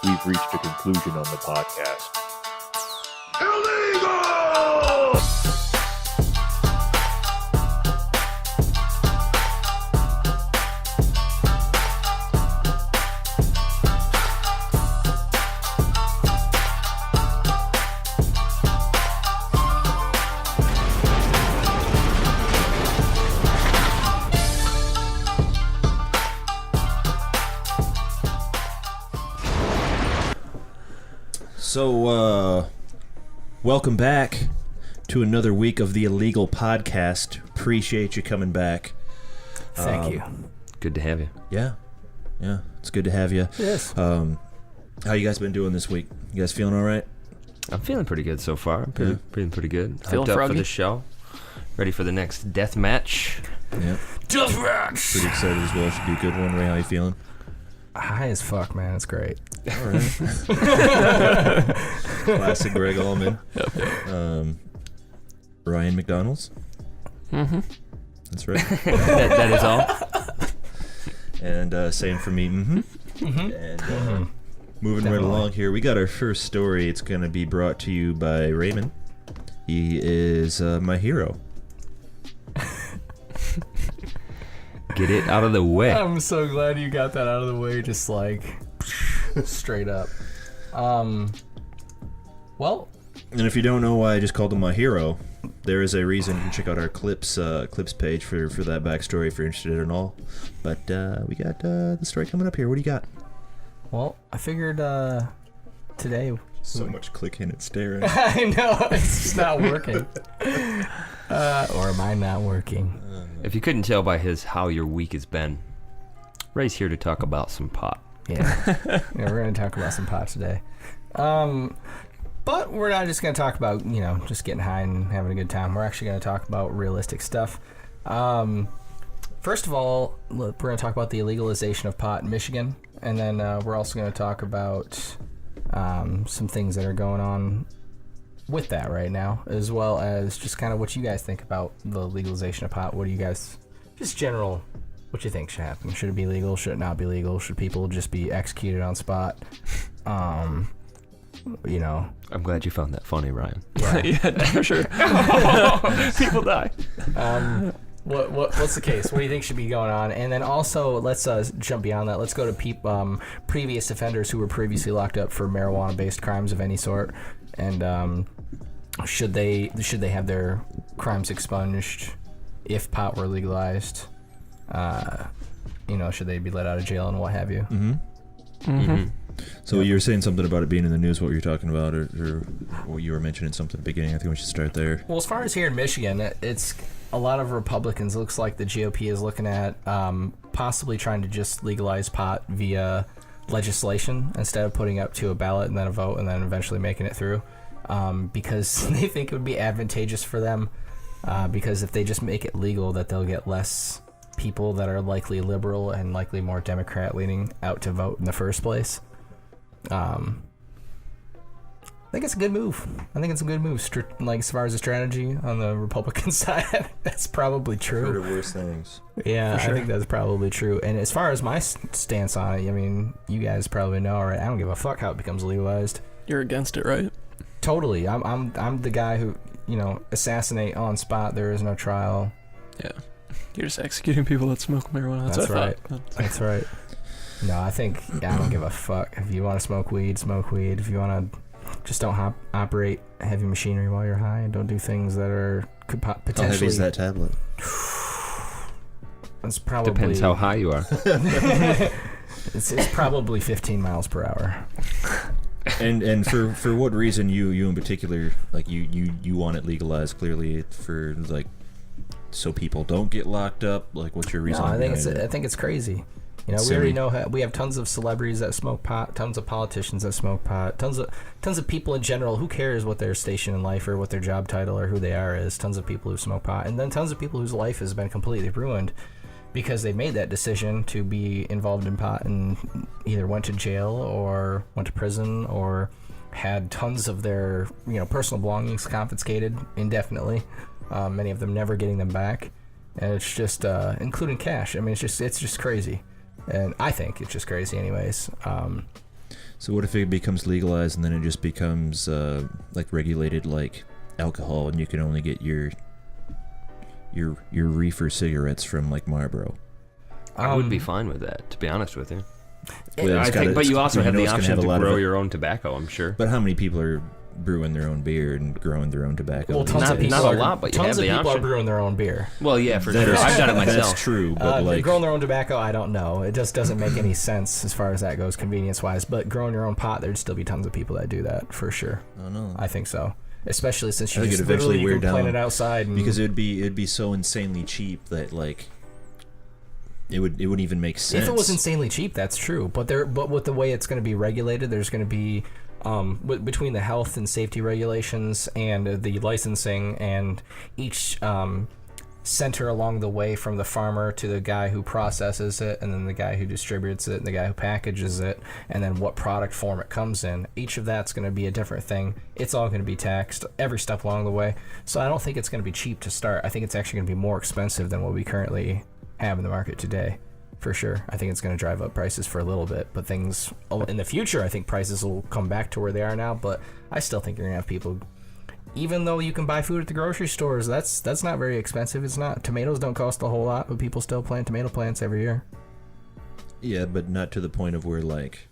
we've reached a conclusion on the podcast. Illegal! So, welcome back to another week of the Illegal Podcast. Appreciate you coming back. Thank you. Good to have you. Yeah, it's good to have you. Yes. How you guys been doing this week? You guys feeling all right? I'm feeling pretty good so far. I'm feeling pretty good. Feeling Hyped up froggy? for the show. Ready for the next death match. Yeah. Death match! Pretty excited as well. Should be a good one. Ray, how you feeling? High as fuck, man. It's great. All right. Classic Greg Allman. Ryan McDonald's. Mm-hmm. That's right. that is all. And same for me. And moving right along here, we got our first story. It's going to be brought to you by Raymond. He is my hero. Get it out of the way. I'm so glad you got that out of the way, just like straight up. Well, And if you don't know why I just called him my hero, there is a reason. You can check out our clips page for that backstory if you're interested in all. But we got the story coming up here. What do you got? well, I figured today. So much clicking and staring. I know it's just not working. Or am I not working? If you couldn't tell by how your week has been, Ray's here to talk about some pot. Yeah, we're gonna talk about some pot today. But we're not just gonna talk about just getting high and having a good time. We're actually gonna talk about realistic stuff. First of all, we're gonna talk about the legalization of pot in Michigan, and then we're also gonna talk about some things that are going on with that right now, as well as just kind of what you guys think about the legalization of pot. What do you guys, just general, what you think should happen? Should it be legal? Should it not be legal? Should people just be executed on spot? I'm glad you found that funny, Ryan. Yeah, for sure. People die. What's the case? What do you think should be going on? And then also, let's jump beyond that. Let's go to previous offenders who were previously locked up for marijuana-based crimes of any sort, and should they have their crimes expunged if pot were legalized? Should they be let out of jail and what have you? So you were saying something about it being in the news. What were you talking about, or you were mentioning something at the beginning? I think we should start there. Well, as far as here in Michigan, it's a lot of Republicans. Looks like the GOP is looking at possibly trying to just legalize pot via legislation instead of putting it up to a ballot and then a vote and then eventually making it through, because they think it would be advantageous for them, because if they just make it legal, that they'll get less people that are likely liberal and likely more Democrat leaning out to vote in the first place. I think it's a good move. Like, as far as a strategy on the Republican side, that's probably true. Heard of worse things. Yeah, For sure. I think that's probably true. And as far as my stance on it, I mean, you guys probably know, right? I don't give a fuck how it becomes legalized. You're against it, right? Totally. I'm the guy who, assassinate on spot. There is no trial. Yeah. You're just executing people that smoke marijuana. That's what I right. thought. That's right. No, I don't give a fuck. If you want to smoke weed, smoke weed. If you want to, just don't operate heavy machinery while you're high, and don't do things that could potentially. How heavy is that tablet? It's probably Depends how high you are. it's probably 15 miles per hour. And for what reason you in particular, like you want it legalized? Clearly for like so people don't get locked up. Like, what's your reason? No, I think it's crazy. We already know we have tons of celebrities that smoke pot, tons of politicians that smoke pot, tons of people in general. Who cares what their station in life or what their job title or who they are is? Tons of people who smoke pot, and then tons of people whose life has been completely ruined because they made that decision to be involved in pot and either went to jail or went to prison or had tons of their personal belongings confiscated indefinitely. Many of them never getting them back, and it's just including cash. I mean, it's just crazy. And I think it's just crazy anyways. So what if it becomes legalized and then it just becomes like regulated like alcohol, and you can only get your reefer cigarettes from like Marlboro? I would be fine with that, to be honest with you. Well, but you also have the it's gonna option have a to lot grow of your own tobacco, I'm sure. But how many people are brewing their own beer and growing their own tobacco? Well, tons Not- of people not a are, lot, but you tons have of the people are option. brewing their own beer. Well, yeah, for That sure. is- I've done it myself. That's true, but like growing their own tobacco, I don't know. It just doesn't make any sense as far as that goes, convenience-wise. But growing your own pot, there'd still be tons of people that do that for sure. I don't know. I think so, especially since you I think just it'd eventually literally wear can plant down it outside. And, because it'd be so insanely cheap that like it wouldn't even make sense. if it was insanely cheap, that's true. But with the way it's going to be regulated, there's going to be between the health and safety regulations and the licensing and each center along the way, from the farmer to the guy who processes it, and then the guy who distributes it, and the guy who packages it, and then what product form it comes in. Each of that's going to be a different thing. It's all going to be taxed every step along the way. So I don't think it's going to be cheap to start. I think it's actually going to be more expensive than what we currently have in the market today, for sure. I think it's going to drive up prices for a little bit, but things in the future, I think prices will come back to where they are now. But I still think you're going to have people, even though you can buy food at the grocery stores, that's not very expensive. It's not. Tomatoes don't cost a whole lot, but people still plant tomato plants every year. Yeah, but not to the point of where like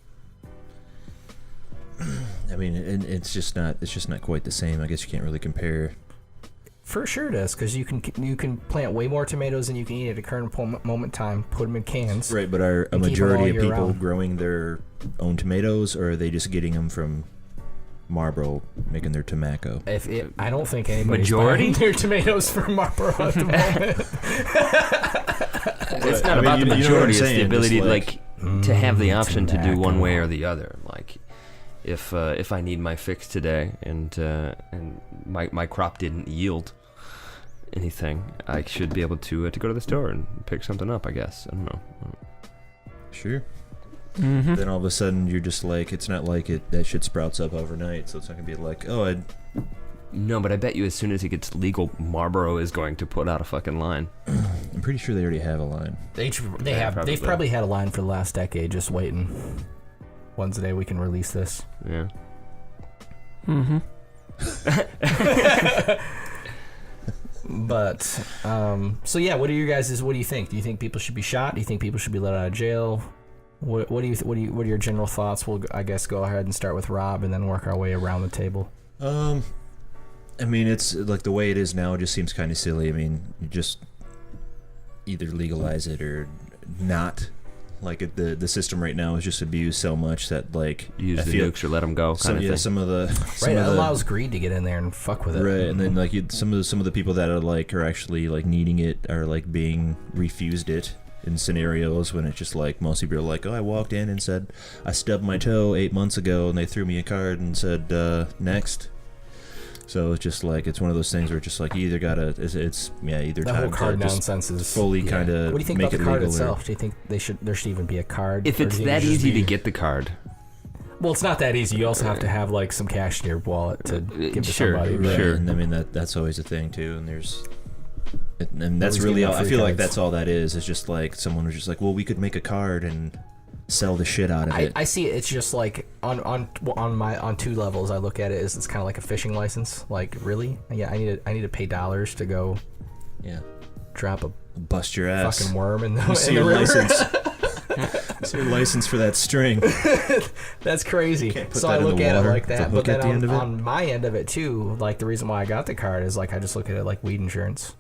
I mean, it's just not quite the same. I guess you can't really compare. For sure it is, because you can plant way more tomatoes than you can eat at a current moment in time, put them in cans. Right, but are a and keep 'em all majority of year people round. growing their own tomatoes, or are they just getting them from Marlboro, making their tobacco? I don't think anybody's Majority? buying their tomatoes from Marlboro at the moment. It's I not mean, about you the know what I'm majority, it's saying, the ability just to have the option to do one tobacco. way or the other. Like, if I need my fix today and my crop didn't yield anything, I should be able to go to the store and pick something up, I guess. I don't know. Sure. Mm-hmm. Then all of a sudden you're just like, it's not like that shit sprouts up overnight, so it's not gonna be like, oh, No, but I bet you as soon as it gets legal, Marlboro is going to put out a fucking line. I'm pretty sure they already have a line. They've probably. probably had a line for the last decade, just waiting. When's the day we can release this? Yeah. Mm-hmm. But so yeah, what do you think? Do you think people should be shot? Do you think people should be let out of jail? What are your general thoughts? We'll, I guess, go ahead and start with Rob and then work our way around the table. I mean, it's like the way it is now. It just seems kind of silly. I mean, you just either legalize it or not. Like the system right now is just abused so much that like Use I the feel nukes or let them go kind of thing. some of the Right, it allows greed to get in there and fuck with it. right, and then like some of the people that are actually like needing it are like being refused it in scenarios when it's just like most people are like, oh, I walked in and said I stubbed my toe 8 months ago and they threw me a card and said next. So it's just like it's one of those things where it's just like you either gotta either The time whole card to just nonsense is fully kind of What do you think make about the it card legal itself? Do you think there should even be a card? If Or it's do you think that it should just easy to be- get the card, Well, it's not that easy. You also have to have like some cash in your wallet to give to Sure, somebody. Right, sure. and I mean that's always a thing too. And and that's Nobody's really giving all, out I free feel like cards. that's all that is. It's just like someone was just like, well, we could make a card and sell the shit out of it. I see it. It's just like on two levels. I look at it as it's kind of like a fishing license. Like, really? Yeah, I need to pay dollars to go Yeah, drop a bust your ass. fucking worm in the, See in the your river. license. See your license for that string. That's crazy. Can't put So that I in look the at it water like with a that. But hook then at the end of it. on my end of it too, like the reason why I got the card is like I just look at it like weed insurance.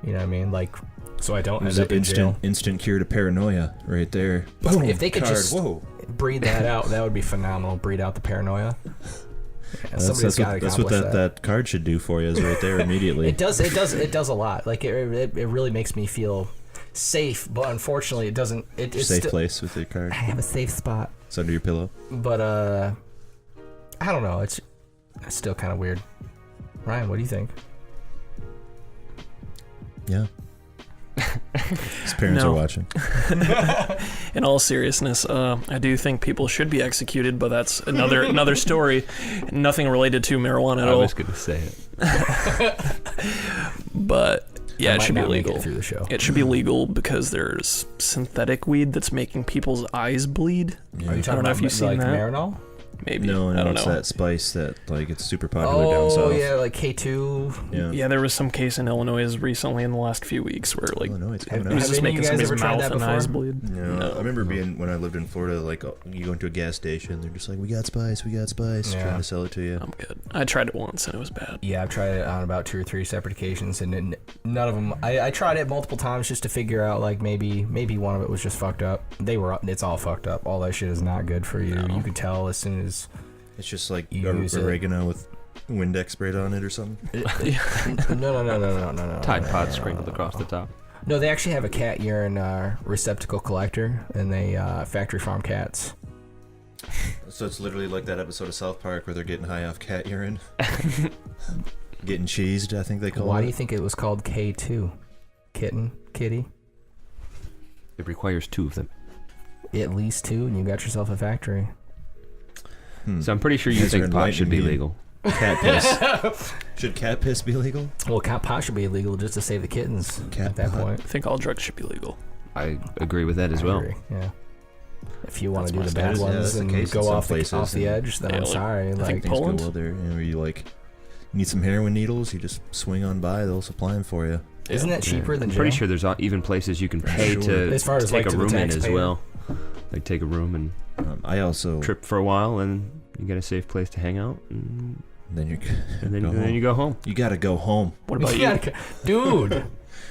You know what I mean? Like, so I don't It was end an up in jail. instant cure to paranoia right there. Boom, If they could card. just Whoa. breed that out, that would be phenomenal. Breed out the paranoia. Yeah, somebody's got to That's what accomplish that card should do for you is right there immediately. It does a lot. Like it really makes me feel safe, but unfortunately it doesn't. It's Safe still, place with your card. I have a safe spot, It's under your pillow. but I don't know. It's still kind of weird. Ryan, what do you think? Yeah. His parents No. are watching. In all seriousness, I do think people should be executed, but that's another story. Nothing related to marijuana at I all. was going to say it. But Yeah, it should be Make legal. it through the show. It should be legal because there's synthetic weed that's making people's eyes bleed. Yeah. Are you I talking don't know about if you've seen like that. Marinol? Maybe. No, I don't it's know. that spice that like it's super popular down south. Oh yeah, like K2. Yeah. Yeah, there was some case in Illinois recently in the last few weeks where like Illinois, it's Have- coming it was out. just any of making you guys somebody's ever tried mouth that and before? eyes bleed. No, I remember being when I lived in Florida. Like you go into a gas station, they're just like, "We got spice, Yeah. trying to sell it to you. I'm good. I tried it once and it was bad. Yeah, I've tried it on about 2 or 3 separate occasions, and none of them. I tried it multiple times just to figure out like maybe one of it was just fucked up. It's all fucked up. All that shit is not good for you. No. You can tell as soon as It's just like You use it. oregano with Windex sprayed on it or something. No. Tide Pod sprinkled across the top. No, they actually have a cat urine receptacle collector, and they factory farm cats. So it's literally like that episode of South Park where they're getting high off cat urine, getting cheesed. I think they call it. Why do you think it was called K2? Kitty? It requires 2 of them. At least 2, and you got yourself a factory. So I'm pretty sure you Guys are think pot should be enlightening me. legal. Cat piss? Should cat piss be legal? Well, cat pot should be illegal just to save the kittens Cat at that pot. point. I think all drugs should be legal. I agree with that as I well. agree, yeah. If you want to That's do my the bad stance. Yeah, ones that's the and case in go some off places, the and- edge, then Yeah, I'm like, sorry. I Like, think Things Poland? go well there. Where you like need some heroin needles, you just swing on by. They'll supply them for you. isn't that cheaper than I'm jail? pretty sure there's even places you can pay Sure. to As far as, take like, a to the room in as taxpayer. well. Like take a room and I also trip for a while, and you get a safe place to hang out, and then you then you go home. You gotta go home. What about you? Yeah, dude.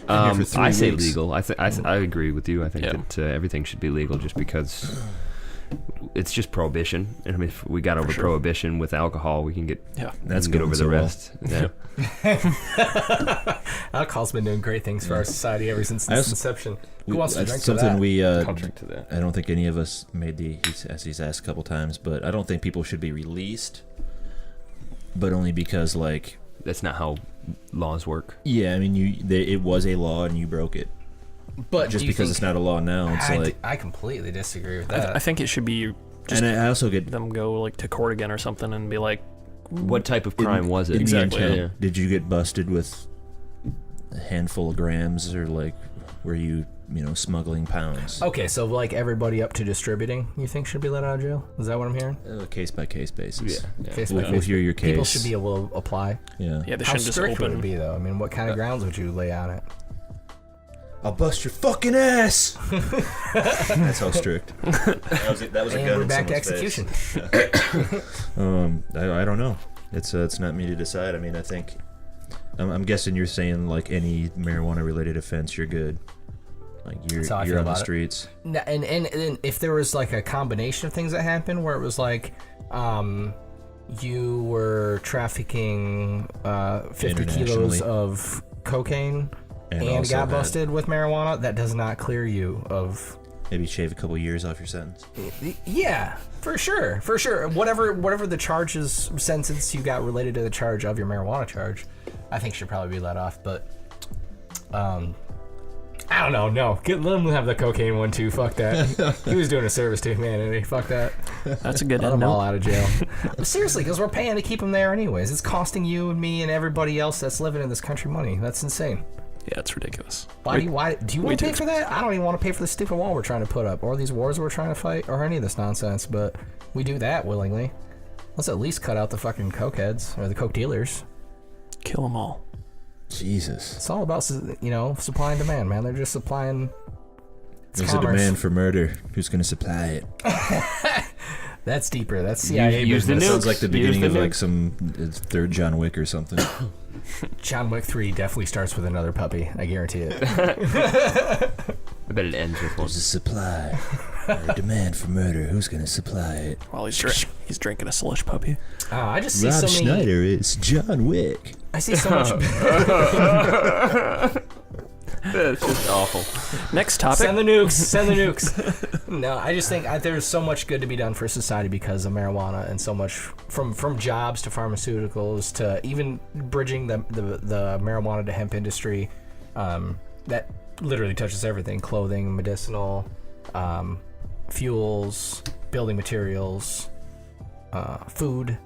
Been here for 3 I say weeks. legal. I agree with you. I think Yeah. that everything should be legal, just because it's just prohibition. And I mean, if we got over sure. prohibition with alcohol, we can get Yeah. That's get over going the so well. rest. Yeah. Alcohol's been doing great things for our society ever since I its also- inception. Who wants to That's drink to something that? we I'll drink to that. I don't think any of us made as he's asked a couple times, but I don't think people should be released. But only because, like, That's not how laws work. yeah, I mean, it was a law and you broke it. But Just do you because think- it's not a law now, it's like. I completely disagree with I that. think it should be just And I also get. them go like to court again or something and be like, What type of crime was it? in the Exactly, intent, Yeah. Did you get busted with a handful of grams, or like were you smuggling pounds? Okay, so like everybody up to distributing, you think should be let out of jail? Is that what I'm hearing? Case by case basis. Yeah. Case We'll, by we'll case. hear your case. People should be able to apply. Yeah. yeah, they How shouldn't just strict would it open. be though? I mean, what kind of grounds would you lay on it? I'll bust your fucking ass. That's how strict. That was a And gun we're in back to someone's execution. face. I don't know. It's not me to decide. I mean, I think I'm guessing you're saying like any marijuana related offense, you're good. Like That's how I you're feel on the about it. streets. And if there was like a combination of things that happened where it was like, you were trafficking 50 kilos Internationally. of cocaine and also got had- busted with marijuana, that does not clear you of. Maybe shave a couple years off your sentence. Yeah, for sure. Whatever the charges sentence you got related to the charge of your marijuana charge, I think should probably be let off. But I don't know. No, let him have the cocaine one too. Fuck that. He was doing a service to humanity. Fuck that. That's a good Let end them all note. out of jail. Seriously, because we're paying to keep them there anyways. It's costing you and me and everybody else that's living in this country money. That's insane. Yeah, it's ridiculous. Why do you want way to too pay for that? I don't even want to pay for the stupid wall we're trying to put up, or these wars we're trying to fight, or any of this nonsense. But we do that willingly. Let's at least cut out the fucking cokeheads or the coke dealers. Kill them all. Jesus. It's all about supply and demand, man. They're just supplying. It's There's commerce. a demand for murder. Who's going to supply it? That's deeper. That's CIA Use the business. Sounds like the Use beginning the of like nukes. some third John Wick or something. John Wick 3 definitely starts with another puppy. I guarantee it. I bet it ends with one. There's a supply or a demand for murder. Who's going to supply it? While he's drinking a slush puppy. I just see Rob so many. Schneider is John Wick. I see so much. That's just awful. Next topic. Send the nukes. Send the nukes. No, I just think there's so much good to be done for society because of marijuana, and so much from jobs to pharmaceuticals to even bridging the marijuana to hemp industry. That literally touches everything: clothing, medicinal, fuels, building materials, food,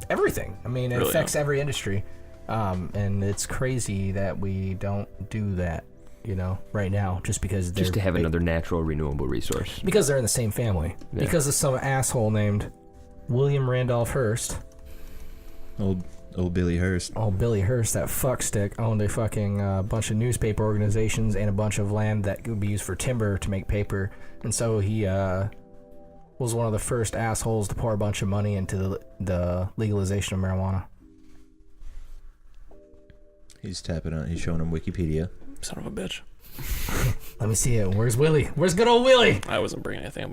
everything. I mean, it Really, affects every industry. And it's crazy that we don't do that, right now, just because they're... Just to have another natural renewable resource. Because they're in the same family. Yeah. Because of some asshole named William Randolph Hearst. Old Billy Hearst. Old Billy Hearst, that fuckstick, owned a fucking bunch of newspaper organizations and a bunch of land that could be used for timber to make paper. And so he was one of the first assholes to pour a bunch of money into the legalization of marijuana. He's showing him Wikipedia. Son of a bitch. Let me see it. Where's Willie? Where's good old Willie? I wasn't bringing anything up.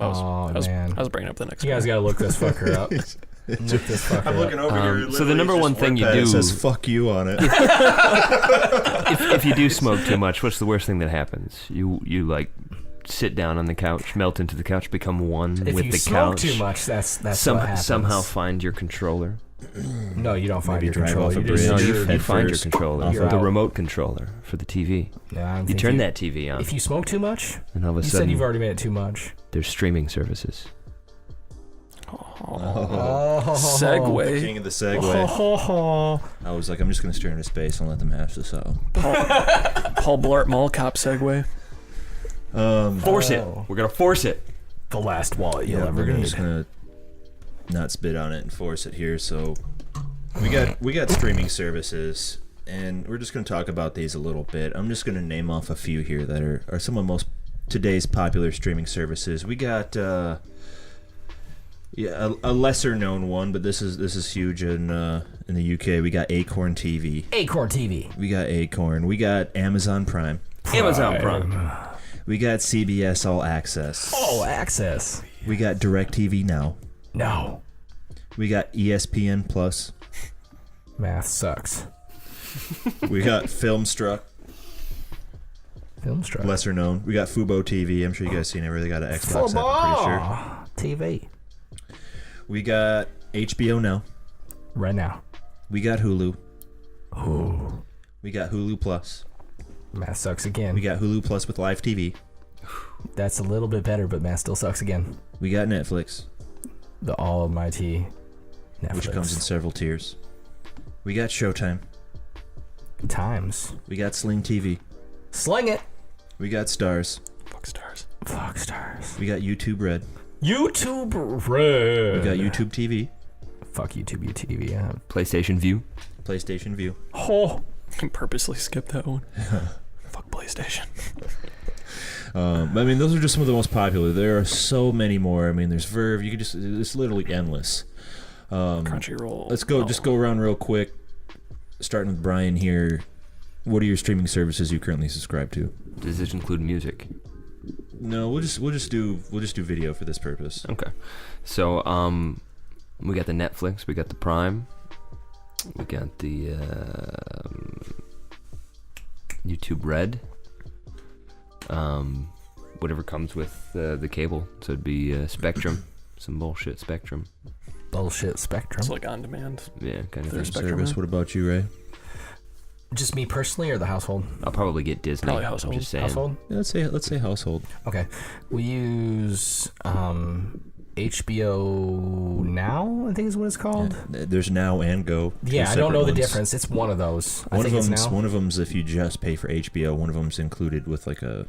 Man. I was bringing up the next You guys one. gotta look this fucker up. Look this fucker I'm looking up. over here. So the number one thing you do... It says "fuck you" on it. if you do smoke too much, what's the worst thing that happens? You like sit down on the couch, melt into the couch, become one with the couch. If you smoke too much, that's what happens. Somehow find your controller. No, you don't find Maybe your drive controller. off a You bridge. just No, You're you find your first. controller. You're The out. remote controller for the TV. Yeah, You turn that TV on, If you smoke too much, and all of a you sudden said you've already made it too much. there's streaming services. Segue. King of the segue. I was like, I'm just gonna stare into space and let them hash this out. Paul Blart Mall Cop segue. Force it. We're gonna force it. The last wallet you'll ever we're need. just gonna not spit on it and force it here. So we got streaming services, and we're just gonna talk about these a little bit. I'm just gonna name off a few here that are some of today's popular streaming services. We got a lesser known one, but this is huge in the UK. We got Acorn TV. Acorn TV. We got Acorn. We got Amazon Prime. Amazon Prime. We got CBS All Access. All Access. We got DirecTV Now. No. We got ESPN Plus. Math sucks. We got Filmstruck. Filmstruck. Lesser known. We got Fubo TV. I'm sure you guys seen it. They got an Xbox app, I'm pretty sure. TV. We got HBO Now. Right now. We got Hulu. Ooh. We got Hulu Plus. Math sucks again. We got Hulu Plus with live TV. That's a little bit better, but math still sucks again. We got Netflix, The almighty Netflix. which comes in several tiers. We got Showtime. Times. We got Sling TV. Sling it. We got Stars. Fuck stars. Fuck stars. We got YouTube Red. YouTube Red. We got YouTube TV. Fuck YouTube TV. Yeah. PlayStation View. PlayStation View. Oh. I purposely skipped that one. Fuck PlayStation. I mean, those are just some of the most popular. There are so many more. I mean, there's Verve. You could it's literally endless. Crunchyroll. Let's go. Just go around real quick. Starting with Brian here. What are your streaming services you currently subscribe to? Does this include music? No, we'll just do video for this purpose. Okay. So we got the Netflix. We got the Prime. We got the YouTube Red. Whatever comes with the cable. So it'd be Spectrum. Some bullshit Spectrum. Bullshit Spectrum. It's like on demand. Yeah, kind of There's thing. Spectrum. Service. What about you, Ray? Just me personally or the household? I'll probably get Disney. Probably household. I'm just saying. Household? Yeah, let's say household. Okay. We use HBO Now, I think is what it's called. There's Now and Go. Yeah, I don't know the difference. It's one of those. I think it's Now. One of them's if you just pay for HBO. One of them's included with like a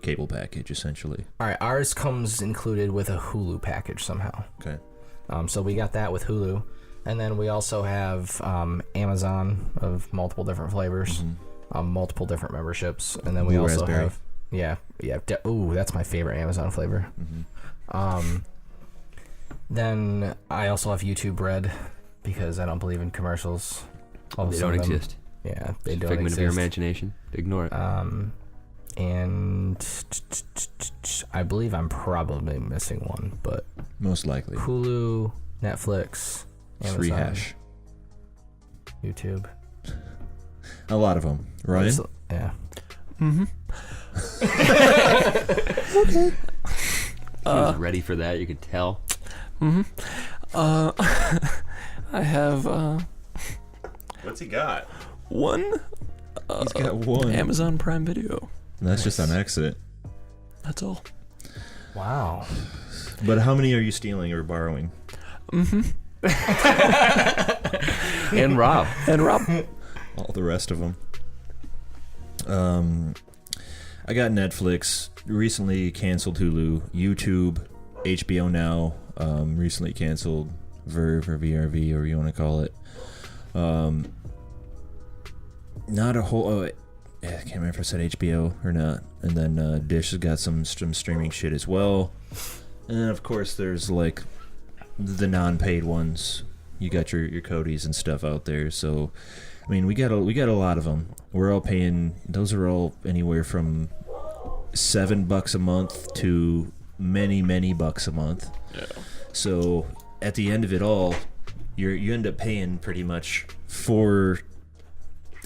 cable package, essentially. All right, ours comes included with a Hulu package somehow. Okay. So we got that with Hulu, and then we also have Amazon of multiple different flavors, multiple different memberships, and then we Blue also raspberry. have ooh, that's my favorite Amazon flavor. Then I also have YouTube Red because I don't believe in commercials. They don't exist. Yeah, they don't Figment exist. of your imagination. Ignore it. And I believe I'm probably missing one, but Most likely. Hulu, Netflix, Amazon, Rehash. YouTube. A lot of them. Ryan? Yeah. He was ready for that. You could tell. I have What's he got? one He's got one. Amazon Prime Video. That's just on accident. That's all. Wow. But how many are you stealing or borrowing? And Rob. And Rob. all the rest of them. I got Netflix, recently canceled Hulu, YouTube, HBO Now, recently canceled Verve or VRV, or you want to call it. Not a whole... I can't remember if I said HBO or not. And then Dish has got some streaming shit as well. And then, of course, there's, like, the non-paid ones. You got your Codys and stuff out there, so... I mean, we got a lot of them. We're all paying... Those are all anywhere from $7 a month to many bucks a month. Yeah. So at the end of it all, you end up paying pretty much for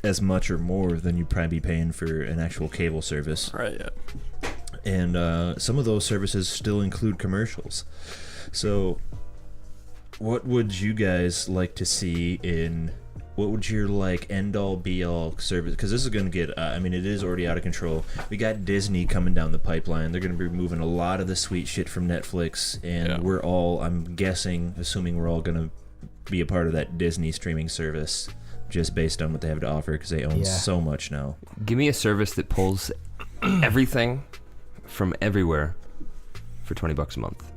as much or more than you'd probably be paying for an actual cable service. Right. Yeah. And some of those services still include commercials. So what would you guys like to see in... What would your, like, end-all, be-all service... Because this is going to get... I mean, it is already out of control. We got Disney coming down the pipeline. They're going to be removing a lot of the sweet shit from Netflix. And we're all, I'm guessing, assuming we're all going to be a part of that Disney streaming service just based on what they have to offer, because they own so much now. Give me a service that pulls everything from everywhere for $20 a month.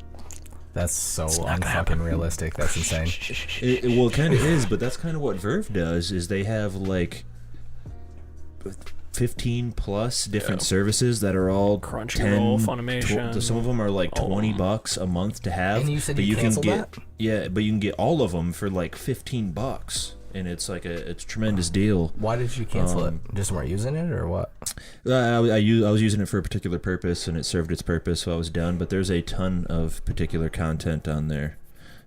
That's so unfucking realistic. That's insane. Well, it kind of is, but that's kind of what Verve does, is they have, like, 15 plus different services that are all Crunchyroll, Funimation. Some of them are like $20 a month to have. And you said you canceled that? Yeah, but you can get all of them for like $15. And it's like it's a tremendous deal. Why did you cancel it? Just weren't using it, or what? I was using it for a particular purpose, and it served its purpose, so I was done. But there's a ton of particular content on there,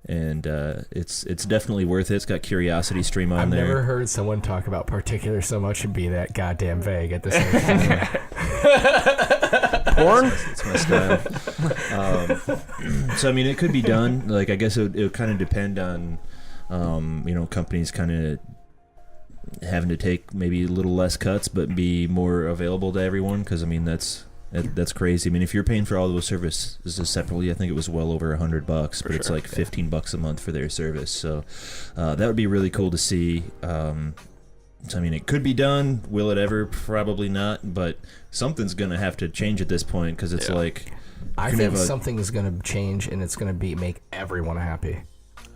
and it's definitely worth it. It's got Curiosity Stream on there. I've never heard someone talk about particular so much and be that goddamn vague at the same time. Porn? It's my style. So I mean, it could be done. Like, I guess it would kind of depend on. Companies kind of having to take maybe a little less cuts, but be more available to everyone. Because I mean, that's crazy. I mean, if you're paying for all those services separately, I think it was well over $100, but it's like $15 a month for their service. So that would be really cool to see. So I mean, it could be done. Will it ever? Probably not. But something's gonna have to change at this point, because it's like I think something is gonna change, and it's gonna make everyone happy.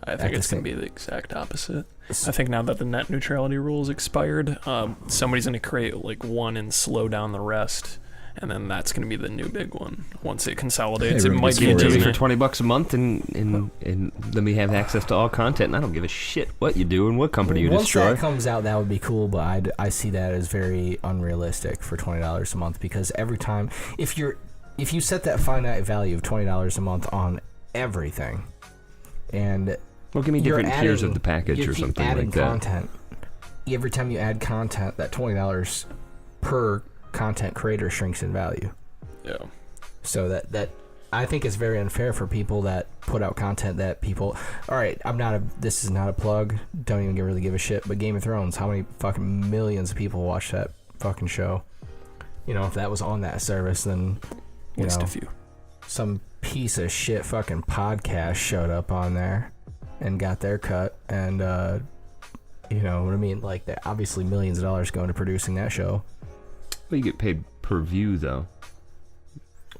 I think it's going to be the exact opposite. I think now that the net neutrality rule is expired, somebody's going to create like one and slow down the rest, and then that's going to be the new big one. Once it consolidates, it might give be it to me for $20 a month, and let me have access to all content. And I don't give a shit what you do and what company you destroy. Once that comes out, that would be cool, but I see that as very unrealistic for $20 a month, because every time, if you set that finite value of $20 a month on everything, and well, give me different tiers of the package or something like that. Content. Every time you add content, that $20 per content creator shrinks in value. Yeah. So that I think it's very unfair for people that put out content that people. All right, this is not a plug. Don't even really give a shit. But Game of Thrones, how many fucking millions of people watch that fucking show? If that was on that service, then At least a few. Some piece of shit fucking podcast showed up on there and got their cut, and you know what I mean? Like, obviously millions of dollars go into producing that show. Well, you get paid per view, though.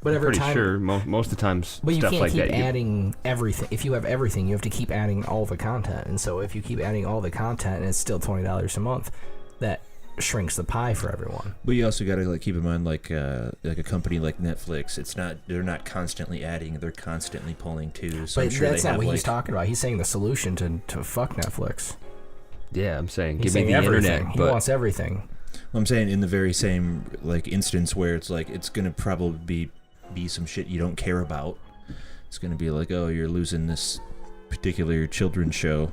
But every pretty time, sure most of the times, but you stuff can't like keep that. Adding everything. If you have everything, you have to keep adding all the content. And so if you keep adding all the content, and it's still $20 a month, that shrinks the pie for everyone. But you also got to keep in mind, like a company like Netflix, they're not constantly adding, they're constantly pulling too. So but I'm sure that's not what he's like, talking about. He's saying the solution to fuck Netflix. Yeah, I'm saying, He's give me the everything. internet. He wants everything. I'm saying in the very same instance where it's like it's gonna probably be some shit you don't care about. It's gonna be like, oh, you're losing this particular children's show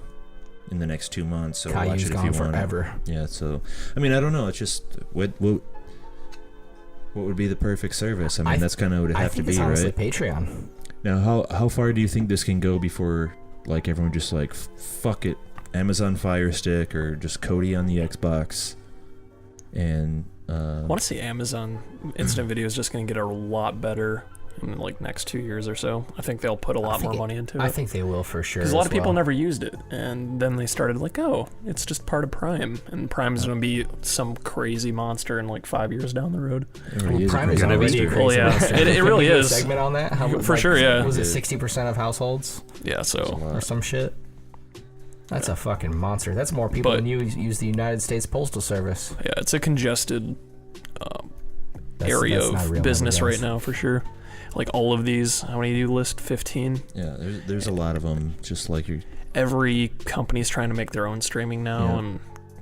in the next 2 months, so Caillou's watch it if gone you want. Forever. Yeah, so I mean, I don't know. It's just what would be the perfect service? I mean, that's kind of what it have to be, right? right? Patreon. Now, how far do you think this can go before everyone just fuck it, Amazon Fire Stick or just Kodi on the Xbox? And I want to see Amazon Instant Video is just going to get a lot better in like next 2 years or so. I think they'll put a lot more money into it. I think they will for sure. Because a lot of people never used it, and then they started like, oh, it's just part of Prime, and Prime's gonna be some crazy monster in like 5 years down the road. Well, Prime is already Well, yeah, it really is. Segment on that, For sure, yeah. Was it 60% of households? Yeah, so or some shit. That's a fucking monster. That's more people than use the United States Postal Service. Yeah, it's a congested area of business right now for sure. Like all of these, how many do you list? 15? Yeah, there's a lot of them. Just like every company's trying to make their own streaming now, and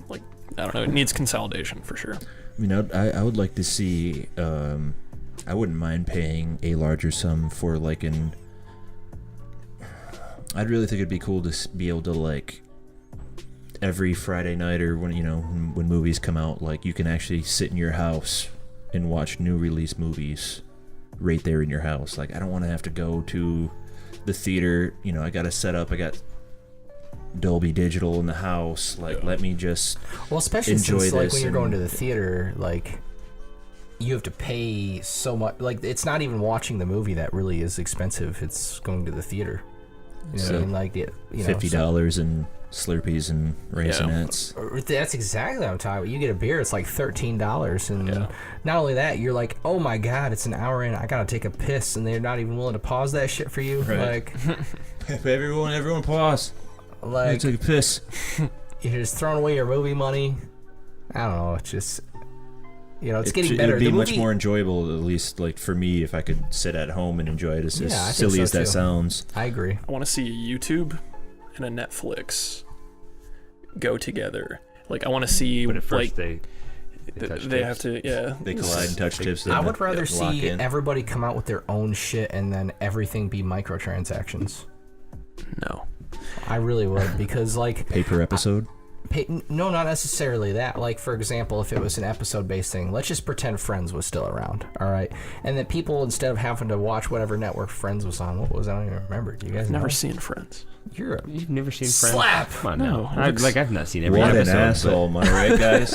like I don't know, it needs consolidation for sure. I mean, I would like to see. I wouldn't mind paying a larger sum for like an. I'd really think it'd be cool to be able to like every Friday night or when movies come out, like you can actually sit in your house and watch new release movies right there in your house. Like I don't want to have to go to the theater. I got to set up. I got Dolby Digital in the house. Like let me just especially enjoy since like this when you're going to the theater, like you have to pay so much. Like it's not even watching the movie that really is expensive. It's going to the theater. You know what I mean? Like $50 in Slurpees and Raisinets. That's exactly what I'm talking about. You get a beer, it's like $13, and not only that, you're like, oh my god, it's an hour in, I gotta take a piss, and they're not even willing to pause that shit for you. Right. Like, everyone pause. Like, take a piss. You're just throwing away your movie money. I don't know. It's just. It's getting better. It'd be much more enjoyable, at least like for me, if I could sit at home and enjoy it. As silly as that sounds. I agree. I want to see a YouTube and a Netflix go together. Like I want to see, but at first like they have to, they collide and touch tips. I would rather see everybody come out with their own shit and then everything be microtransactions. No, I really would, because like pay per episode. No, not necessarily that. Like, for example, if it was an episode-based thing, let's just pretend Friends was still around, all right? And that people, instead of having to watch whatever network Friends was on, what was I don't even remember. Do you guys know? Never seen Friends. You've never seen Friends? Slap! Come on, no. I've not seen every what episode. What an asshole, am I right, guys?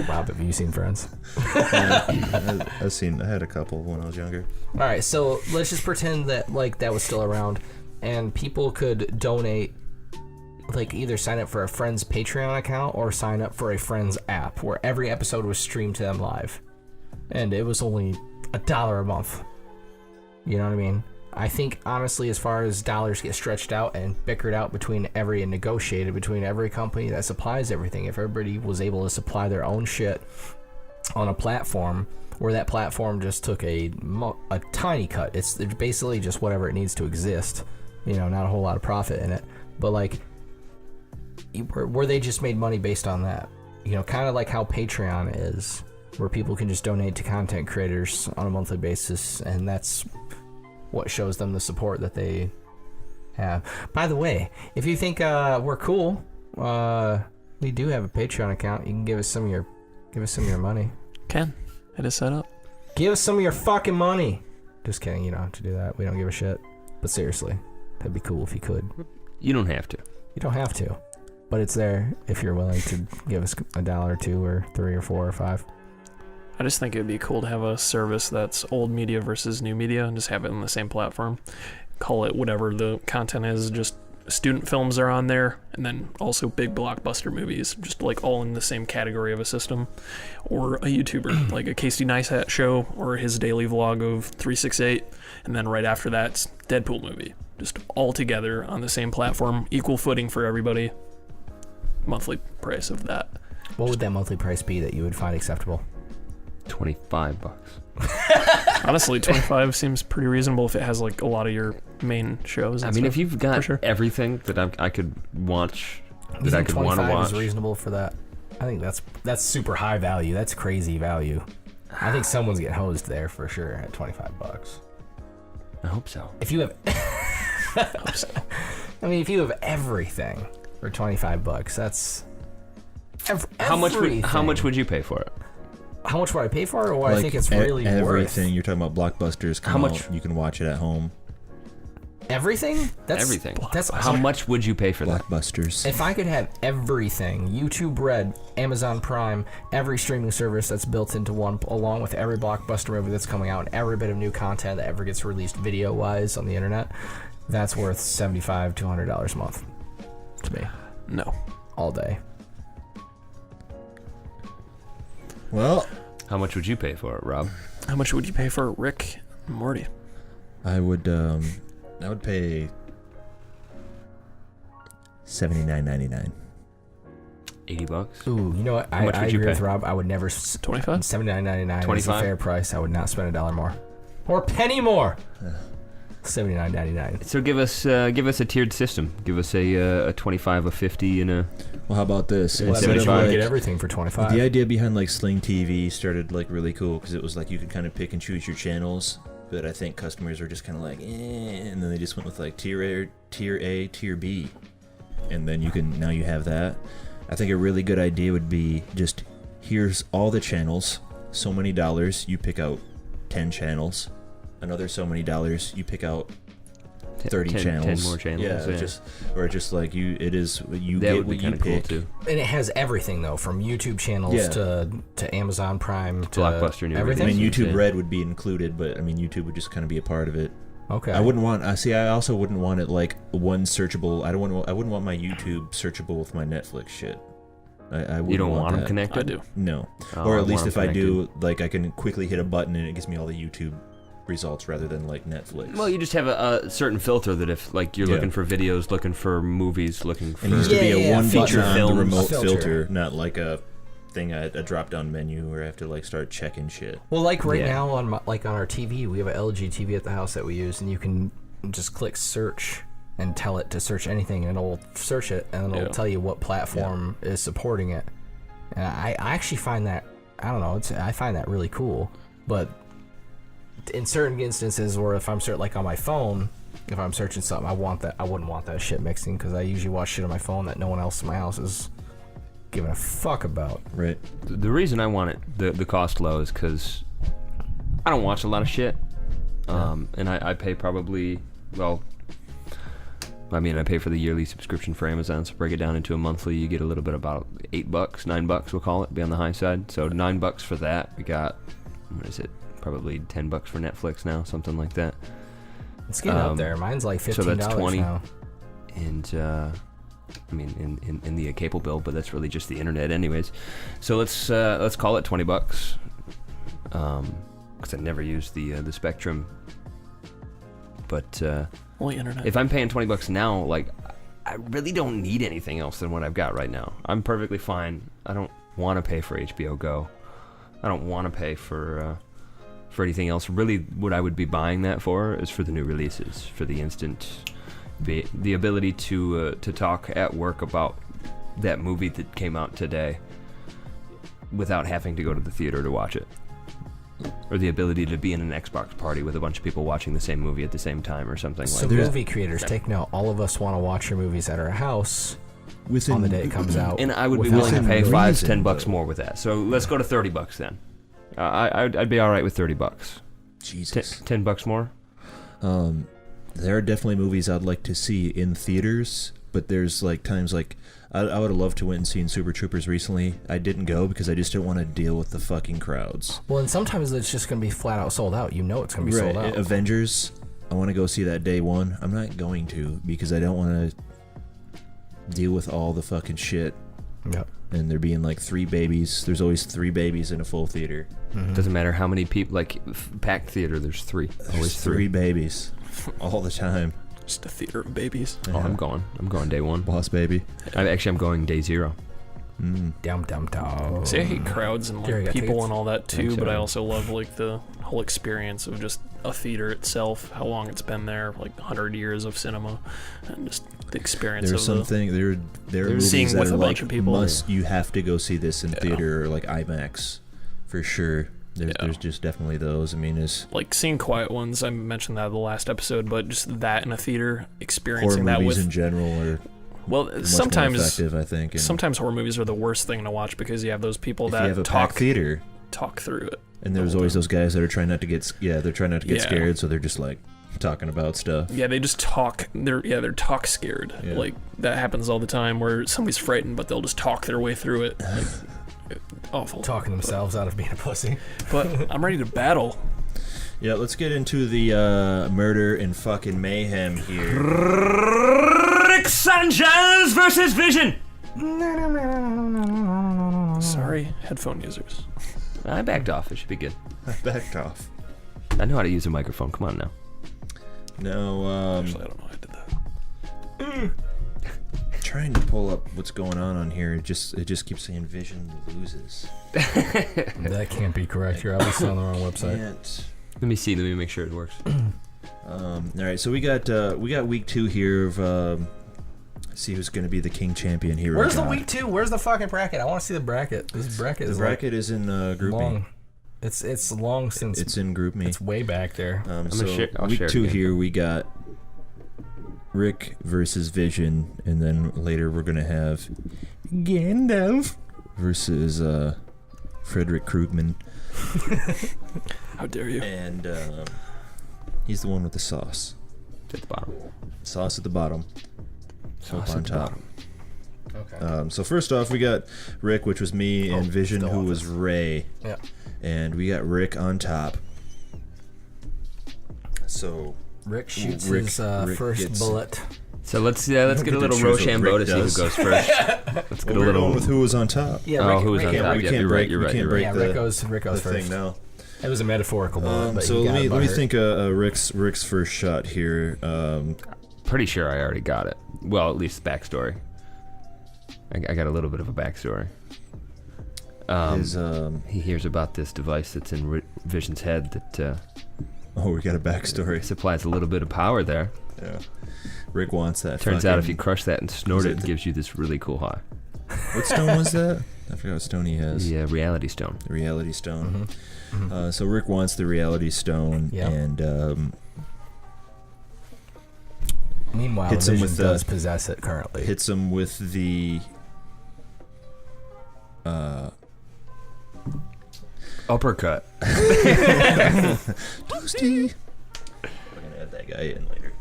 Rob, have you seen Friends? I had a couple when I was younger. All right, so let's just pretend that like that was still around, and people could donate. Like either sign up for a Friends Patreon account or sign up for a Friends app where every episode was streamed to them live, and it was only $1 a month. You know what I mean? I think honestly, as far as dollars get stretched out and bickered out and negotiated between every company that supplies everything, if everybody was able to supply their own shit on a platform where that platform just took a tiny cut, it's basically just whatever it needs to exist. Not a whole lot of profit in it, but like. Where they just made money based on that. Kind of like how Patreon is, where people can just donate to content creators on a monthly basis, and that's what shows them the support that they have. By the way, if you think we're cool, we do have a Patreon account. You can give us some of your money. Ken, it is set up. Give us some of your fucking money. Just kidding, you don't have to do that. We don't give a shit. But seriously, that'd be cool if you could. You don't have to. You don't have to. But it's there if you're willing to give us $1 or $2 or $3 or $4 or $5. I just think it'd be cool to have a service that's old media versus new media and just have it on the same platform. Call it whatever the content is, just student films are on there, and then also big blockbuster movies, just like all in the same category of a system. Or a YouTuber, like a Casey Neistat show or his daily vlog of 368, and then right after that's Deadpool movie. Just all together on the same platform, equal footing for everybody. Monthly price of that. What would that monthly price be that you would find acceptable? $25. Honestly, 25 seems pretty reasonable if it has like a lot of your main shows. I mean, if you've got everything that I could watch, that I could want to watch, is reasonable for that. I think that's super high value. That's crazy value. I think someone's getting hosed there for sure at $25. I hope so. If you have, if you have everything for $25, that's how much would you pay for it? How much would I pay for it, or what I think it's really everything. worth? You're talking about blockbusters. How much you can watch it at home? Everything? Everything. That's How much would you pay for that? Blockbusters. If I could have everything, YouTube Red, Amazon Prime, every streaming service that's built into one, along with every blockbuster movie that's coming out, and every bit of new content that ever gets released video-wise on the internet, that's worth $75 to $100 a month to me. No. All day. Well, How much would you pay for it, Rob? How much would you pay for Rick and Morty? I would pay $79.99. $80. Ooh, you know what? I much would you agree with pay? Rob. I would never... 25? $79.99 is a 25? fair price. I would not spend $1 more. Or a penny more! $79.99. So give us a tiered system. Give us a 25, a 50, and a... Well, how about this? Well, Instead of, you like, get everything for $25. the idea behind like Sling TV started like really cool because it was like you could kind of pick and choose your channels. But I think customers were just kind of like, and then they just went with like tier A, tier B, and then now you have that. I think a really good idea would be just here's all the channels, so many dollars, you pick out 10 channels, another so many dollars, you pick out 30 channels. 10 more channels. Yeah. Just like you That get would be what you kind of cool pick. too. And it has everything, though, from YouTube channels Yeah. to Amazon Prime to Blockbuster new everything. I mean, releases. YouTube Yeah. Red would be included, but I mean, YouTube would just kind of be a part of it. Okay. I wouldn't want. I also wouldn't want it like one searchable. I wouldn't want my YouTube searchable with my Netflix shit. I wouldn't You don't want them that. connected? I do. No. Oh, Or I at least want if 'em I do, like I can quickly hit a button and it gives me all the YouTube results rather than like Netflix. Well, you just have a certain filter that if like you're Yeah. looking for videos, looking for movies, looking for it used to be a one feature button on films. the remote Filter. filter, not like a thing, a drop down menu where I have to like start checking shit. Well, like right Yeah. now on our TV, we have an LG TV at the house that we use, and you can just click search and tell it to search anything, and it'll search it, and it'll Yeah. tell you what platform is supporting it. And I actually find that, I don't know, I find that really cool. But in certain instances where if I'm like on my phone, if I'm searching something, I wouldn't want that shit mixing, because I usually watch shit on my phone that no one else in my house is giving a fuck about. Right. The reason I want it the cost low is because I don't watch a lot of shit, and I pay probably I pay for the yearly subscription for Amazon. So break it down into a monthly, you get a little bit about $8, $9, we'll call it, be on the high side. So $9 for that. We got what is it? Probably $10 for Netflix now, something like that. It's getting up there. Mine's like $15 so that's 20 now. And in the cable bill, but that's really just the internet anyways. So let's call it $20, because I never use the Spectrum. But Only internet. if I'm paying $20 now, like I really don't need anything else than what I've got right now. I'm perfectly fine. I don't want to pay for HBO Go. I don't want to pay for anything else. Really, what I would be buying that for is for the new releases, for the instant, the ability to talk at work about that movie that came out today without having to go to the theater to watch it, or the ability to be in an Xbox party with a bunch of people watching the same movie at the same time, or something So like that. movie creators, take note. All of us want to watch your movies at our house Within on the day it comes out. And I would be without willing to within pay reason, $5-10 though. more with that. So let's go to $30 then. I'd be all right with $30. Jesus. $10 more. There are definitely movies I'd like to see in theaters, but there's like times like I would have loved to went and seen Super Troopers recently. I didn't go because I just didn't want to deal with the fucking crowds. Well, and sometimes it's just going to be flat out sold out. You know it's going to be sold out. Avengers, I want to go see that day one. I'm not going to because I don't want to deal with all the fucking shit. Yep. And there being like 3 babies. There's always 3 babies in a full theater. Doesn't matter how many people, like packed theater, there's 3. There's Always 3 babies all the time. Just a theater of babies. Oh, I'm going day 1. Boss baby. I'm going day 0. Dum dum dum. See, I hate crowds and Jerry, like got people tickets? and all that too, Thanks, but I Evan. also love like the whole experience of just a theater itself, how long it's been there, like 100 years of cinema, and just the experience There's of something there are movies seeing that with are a like bunch of people. you have to go see this in Yeah. theater or like IMAX for sure. There's just definitely those. I mean, is like seeing Quiet Ones. I mentioned that in the last episode, but just that in a theater, horror experiencing that movies with in general are well, much more sometimes effective, I think. And sometimes horror movies are the worst thing to watch because you have those people if you have that a packed talk theater, through it. and there's always those guys that are trying not to get they're trying not to get Yeah. scared, so they're just like talking about stuff. Yeah, they just talk. They're talk scared. Yeah. Like that happens all the time where somebody's frightened, but they'll just talk their way through it. Like, awful. Talking themselves out of being a pussy. But I'm ready to battle. Yeah, let's get into the murder and fucking mayhem here. Rick Sanchez versus Vision. Sorry, headphone users. I backed off. It should be good. I backed off. I know how to use a microphone. Come on now. No, Actually, I don't know how I did that. trying to pull up what's going on here. It just keeps saying Vision loses. That can't be correct. You're obviously on the wrong website. Can't. Let me see. Let me make sure it works. All right, so we got week 2 here of see who's going to be the king champion here. Where's the week 2? Where's the fucking bracket? I want to see the bracket. This bracket is is in Group long. Me. It's long since It's in Group Me. it's way back there. I'll week share 2 it here we got Rick versus Vision, and then later we're gonna have Gandalf versus Freddie Kruger. How dare you? And he's the one with the sauce. At the bottom. Sauce at the bottom. Soap on top. Okay. So first off, we got Rick, which was me, and Vision, still who on was this. Ray. Yeah. And we got Rick on top. So Rick shoots Rick first gets- bullet. So let's get a get little to choose what Rochambeau Rick to see who does. goes first. Let's get we're a little. going with who was on top. Yeah. Oh, Rick, who was Rick, on yeah, top? we Yeah, can't you're break. right. You're we right. can't You're break right. Yeah, the, Rick goes the first. thing now. It was a metaphorical bullet. But So you let got me butthurt. think. Rick's first shot here. Pretty sure I already got it. Well, at least backstory. I got a little bit of a backstory. He hears about this device that's in Vision's head that we got a backstory. supplies a little bit of power there. Yeah. Rick wants that. Turns out if you crush that and snort Is it, it it gives you this really cool high. What stone was that? I forgot what stone he has. The reality stone. The reality stone. So Rick wants the reality stone, Yeah. and Meanwhile, hits him Vision with does possess it currently. hits him with the Uppercut. Toasty. We're gonna add that guy in later.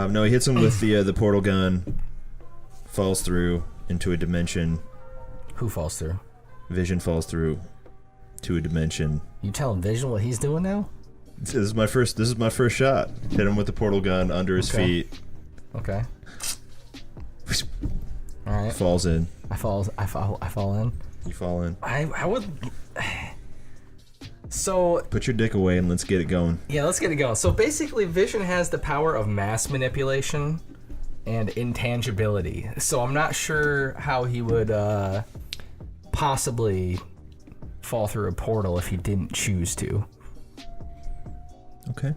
No, he hits him with the portal gun. Falls through into a dimension. Who falls through? Vision falls through to a dimension. You telling Vision what he's doing now? This is my first shot. Hit him with the portal gun under his Okay. feet. Okay. All right. Falls in. I fall in. You fall in. I would. So Put your dick away and let's get it going. yeah, let's get it going. So basically, Vision has the power of mass manipulation and intangibility. So I'm not sure how he would possibly fall through a portal if he didn't choose to. Okay.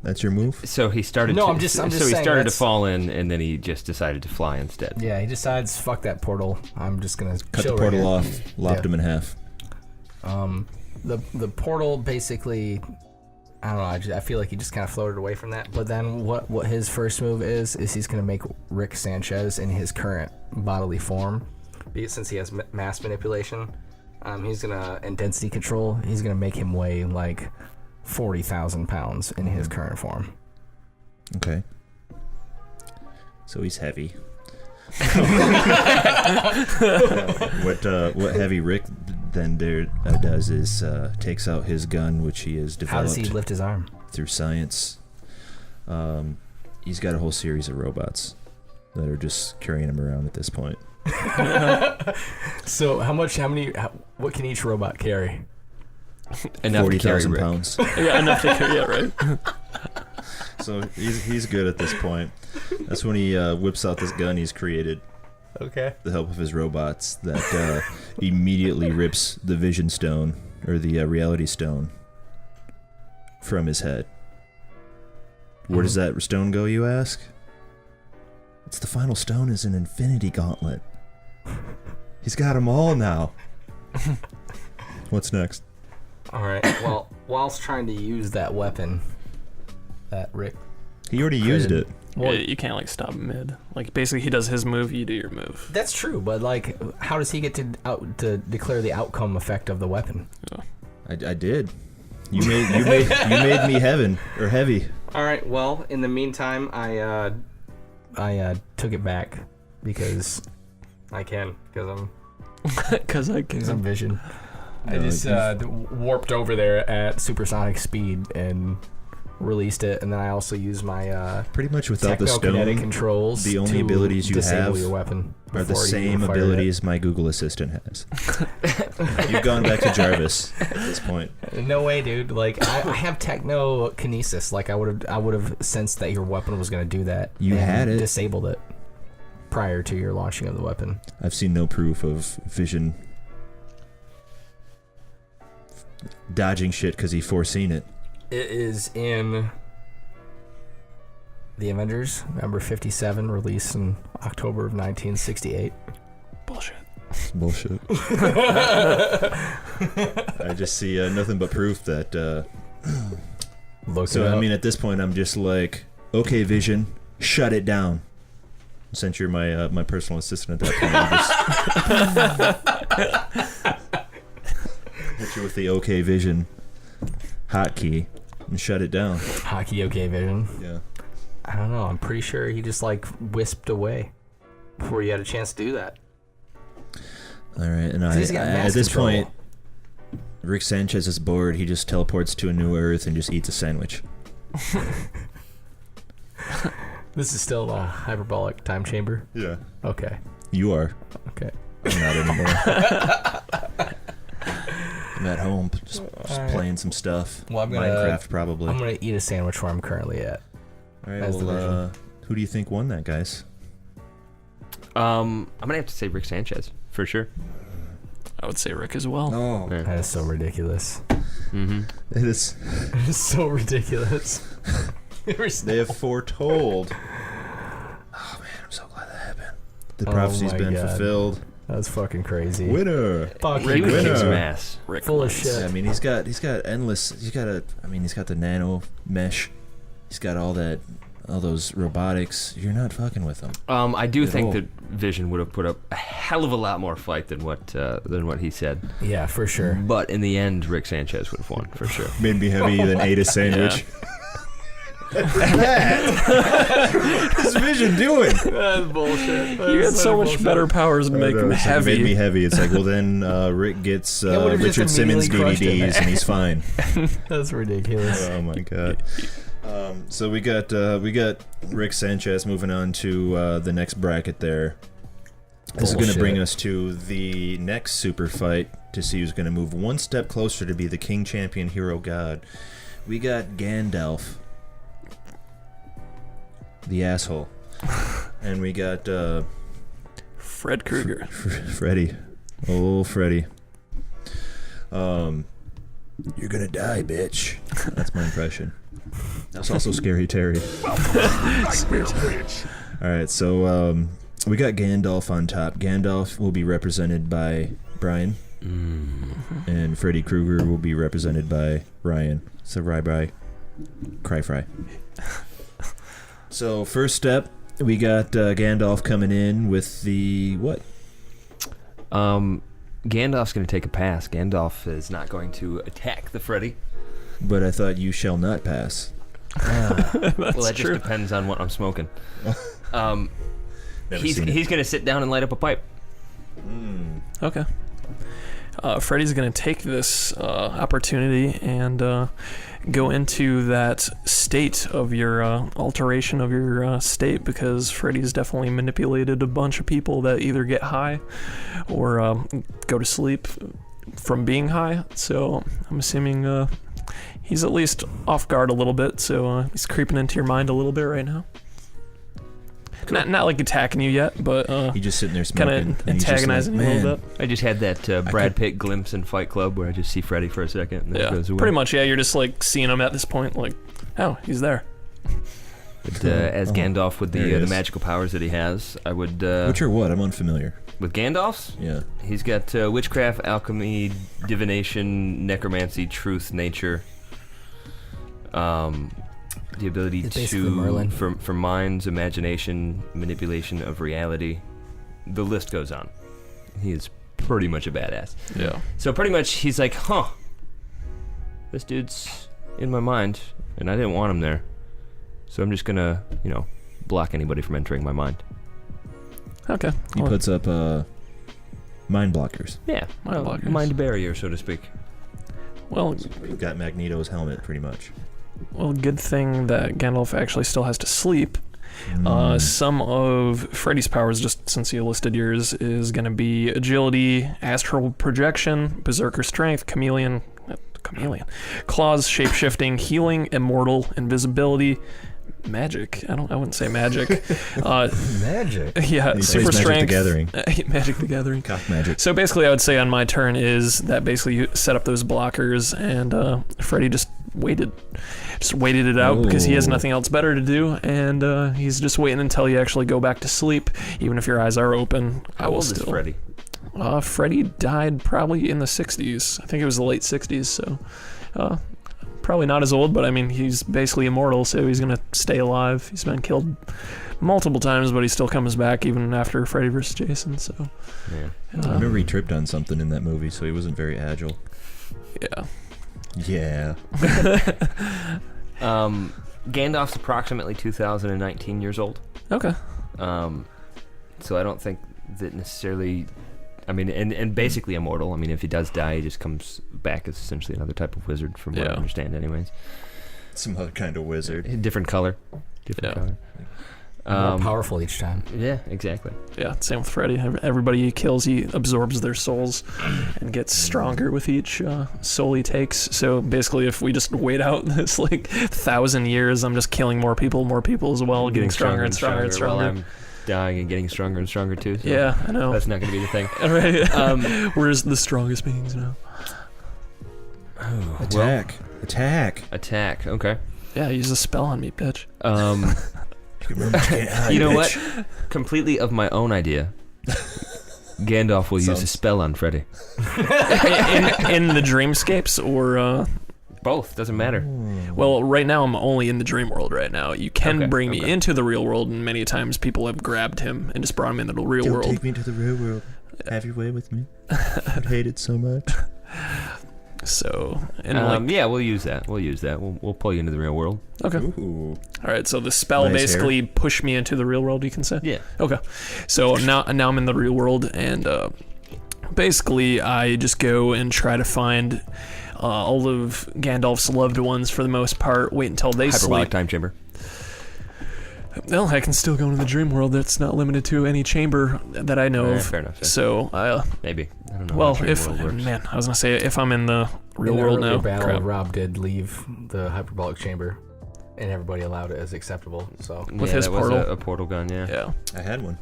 That's your move? So he started. No, to, I'm just So he saying started to that's- fall in, and then he just decided to fly instead. Yeah, he decides, fuck that portal. I'm just gonna Cut chill the portal right here. off, lopped him in half. The portal basically, I don't know. I feel like he just kind of floated away from that. But then what his first move is he's gonna make Rick Sanchez in his current bodily form, since he has mass manipulation. He's gonna and density control. He's gonna make him weigh like 40,000 pounds in his current form. Okay. So he's heavy. What Heavy Rick then does is takes out his gun, which he has How does developed he lift his arm? through science. He's got a whole series of robots that are just carrying him around at this point. So what can each robot carry? Enough to carry 40,000 Rick. pounds. Yeah, enough to carry. Yeah, right. So he's good at this point. That's when he whips out this gun he's created Okay. with the help of his robots that immediately rips the vision stone, or the reality stone, from his head. Where does that stone go, you ask? It's the final stone is an infinity gauntlet. He's got them all now. What's next? All right. Well, whilst trying to use that weapon, that Rick. He already used it. Well, Yeah, you can't like stop mid. Like basically, he does his move, you do your move. that's true, but like, how does he get to declare the outcome effect of the weapon? I did. You made me heavy. All right. Well, in the meantime, I took it back because I can. Because I'm Vision. I just warped over there at supersonic speed and released it, and then I also used my pretty much without the technokinetic stone controls. The only to abilities you disable have your weapon are the before you same even fire abilities my Google Assistant has. You've gone back to Jarvis at this point. it. No way, dude. Like I have technokinesis. Like I would have sensed that your weapon was going to do that. You and had it. disabled it prior to your launching of the weapon. I've seen no proof of Vision dodging shit because he foreseen it. It is in The Avengers, number 57, released in October of 1968. Bullshit. It's bullshit. I just see nothing but proof that. So I mean, at this point, I'm just like, okay, Vision, shut it down. Since you're my personal assistant at that point, hit you with the OK Vision hotkey and shut it down. Hockey, okay, Vision. Yeah. I don't know. I'm pretty sure he just like wisped away before you had a chance to do that. All right, and He's got mass at this control. point, Rick Sanchez is bored. He just teleports to a new Earth and just eats a sandwich. This is still a hyperbolic time chamber. Yeah. Okay. You are. Okay. I'm not anymore. I'm at home, just playing some stuff. Well, Minecraft, probably. I'm gonna eat a sandwich where I'm currently at. All right, as the well, who do you think won that, guys? I'm gonna have to say Rick Sanchez for sure. I would say Rick as well. Oh, Yeah. That is so ridiculous. Mm-hmm. it is. It is so ridiculous. They have foretold. Oh man, I'm so glad that happened. The Oh prophecy's my been God. fulfilled. That's fucking crazy. Winner. Fuck He was winner. kicking some ass. Rick Full of wins. shit. Yeah, I mean, he's got endless. He's got the nano mesh. He's got all those robotics. You're not fucking with him. I do At think all. that Vision would have put up a hell of a lot more fight than what he said. Yeah, for sure. But in the end, Rick Sanchez would have won for sure. Made me heavy, then ate a sandwich. What's Vision doing? That's bullshit. You had so much better powers to make him It's like, heavy. It made me heavy. It's like, well, then Rick gets would've just Richard Simmons immediately crushed him. DVDs, and he's fine. That's ridiculous. Oh my god. So we got Rick Sanchez moving on to the next bracket there. This is going to Bullshit. bring us to the next super fight to see who's going to move one step closer to be the king, champion, hero, god. We got Gandalf, the asshole, and we got Fred Kruger. Freddie. Oh, Freddie. You're gonna die, bitch. That's my impression. That's also Scary Terry. Alright, so we got Gandalf on top. Gandalf will be represented by Brian. And Freddie Kruger will be represented by Ryan. So Cry Fry. So first step, we got Gandalf coming in with the what? Gandalf's going to take a pass. Gandalf is not going to attack the Freddy. But I thought you shall not pass. Well, that true. just depends on what I'm smoking. Never He's seen it. going to sit down and light up a pipe. Okay. Freddy's going to take this opportunity and go into that state of your alteration of your state, because Freddy's definitely manipulated a bunch of people that either get high or go to sleep from being high. So I'm assuming he's at least off guard a little bit. So he's creeping into your mind a little bit right now. Not like attacking you yet, but He's just sitting there smoking. kind of and he's just antagonizing like, you a "Man, little bit. I just had that Brad Pitt glimpse in Fight Club where I just see Freddy for a second and then it goes away. Pretty much. Yeah, you're just like seeing him at this point, like, oh, he's there. But, as Gandalf with There he the is. magical powers that he has, I would. Which are what? I'm unfamiliar. With Gandalf's, Yeah. he's got witchcraft, alchemy, divination, necromancy, truth, nature. The ability It's basically Merlin. for minds, imagination, manipulation of reality. The list goes on. He is pretty much a badass. Yeah. So pretty much he's like, this dude's in my mind, and I didn't want him there. So I'm just gonna, block anybody from entering my mind. Okay. He puts up mind blockers. Yeah, Mind blockers. mind barrier, so to speak. Well, We've got Magneto's helmet, pretty much. good thing that Gandalf actually still has to sleep. Some of Freddy's powers, just since you listed yours, is going to be agility, astral projection, berserker strength, chameleon, claws, shapeshifting, healing, immortal, invisibility, magic. I wouldn't say magic. Magic. Yeah, He super plays strength. Magic the Gathering. Magic the Gathering. Cock magic. So basically, I would say on my turn is that basically you set up those blockers, and Freddy just waited it out because he has Oh. nothing else better to do, and he's just waiting until you actually go back to sleep, even if your eyes are open. How old is Freddy? Freddy died probably in the 60s. I think it was the late 60s, so probably not as old, but I mean, he's basically immortal, so he's gonna stay alive. He's been killed multiple times, but he still comes back even after Freddy vs. Jason, so... Yeah. I remember he tripped on something in that movie, so he wasn't very agile. Yeah. Yeah. Gandalf's approximately 2,019 years old. Okay. So I don't think that necessarily... I mean, and basically immortal. I mean, if he does die, he just comes back as essentially another type of wizard, from what I understand anyways. Some other kind of wizard. Different color. Color. More powerful each time. Yeah, exactly. Yeah, same with Freddy. Everybody he kills, he absorbs their souls and gets stronger with each soul he takes. So basically, if we just wait out this 1,000 years, I'm just killing more people as well, getting stronger and stronger and stronger. While I'm dying and getting stronger and stronger too. So yeah, I know. That's not going to be the thing. All right. We're just the strongest beings now. Attack. Okay. Yeah, use a spell on me, bitch. You know what? Completely of my own idea. Gandalf will use a spell on Freddy. in the dreamscapes or Both, doesn't matter. well, right now I'm only in the dream world right now. You can bring me into the real world, and many times people have grabbed him and just brought him into the real world. Take me to the real world. Have your way with me. I hate it so much. So, and yeah, we'll use that. We'll pull you into the real world. Okay. Ooh. All right. So the spell Nice basically pushed me into the real world, you can say. Yeah. Okay. So now I'm in the real world, and basically I just go and try to find all of Gandalf's loved ones for the most part. Wait until they Hyperbolic sleep. time chamber. Well, I can still go into the dream world. That's not limited to any chamber that I know of. Fair enough. So, maybe. I don't know. well, how dream if world works. man, I was gonna say if I'm in the real In the world earlier now. battle, Crap. Rob did leave the hyperbolic chamber, and everybody allowed it as acceptable. So with his that was portal. a portal gun. Yeah. Yeah. I had one.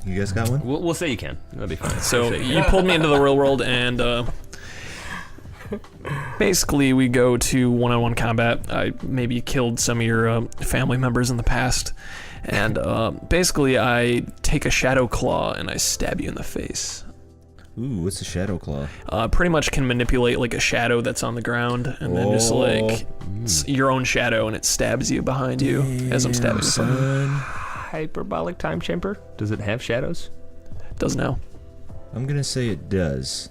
You guys got one? We'll say you can. That'll be fine. So you pulled me into the real world, and basically we go to one-on-one combat. I maybe killed some of your family members in the past, and basically I take a shadow claw and I stab you in the face. Ooh, what's the shadow claw? Pretty much can manipulate like a shadow that's on the ground, and then just like your own shadow, and it stabs you behind you as I'm stabbing you. Son. Hyperbolic time chamber. Does it have shadows? Does now. I'm gonna say it does.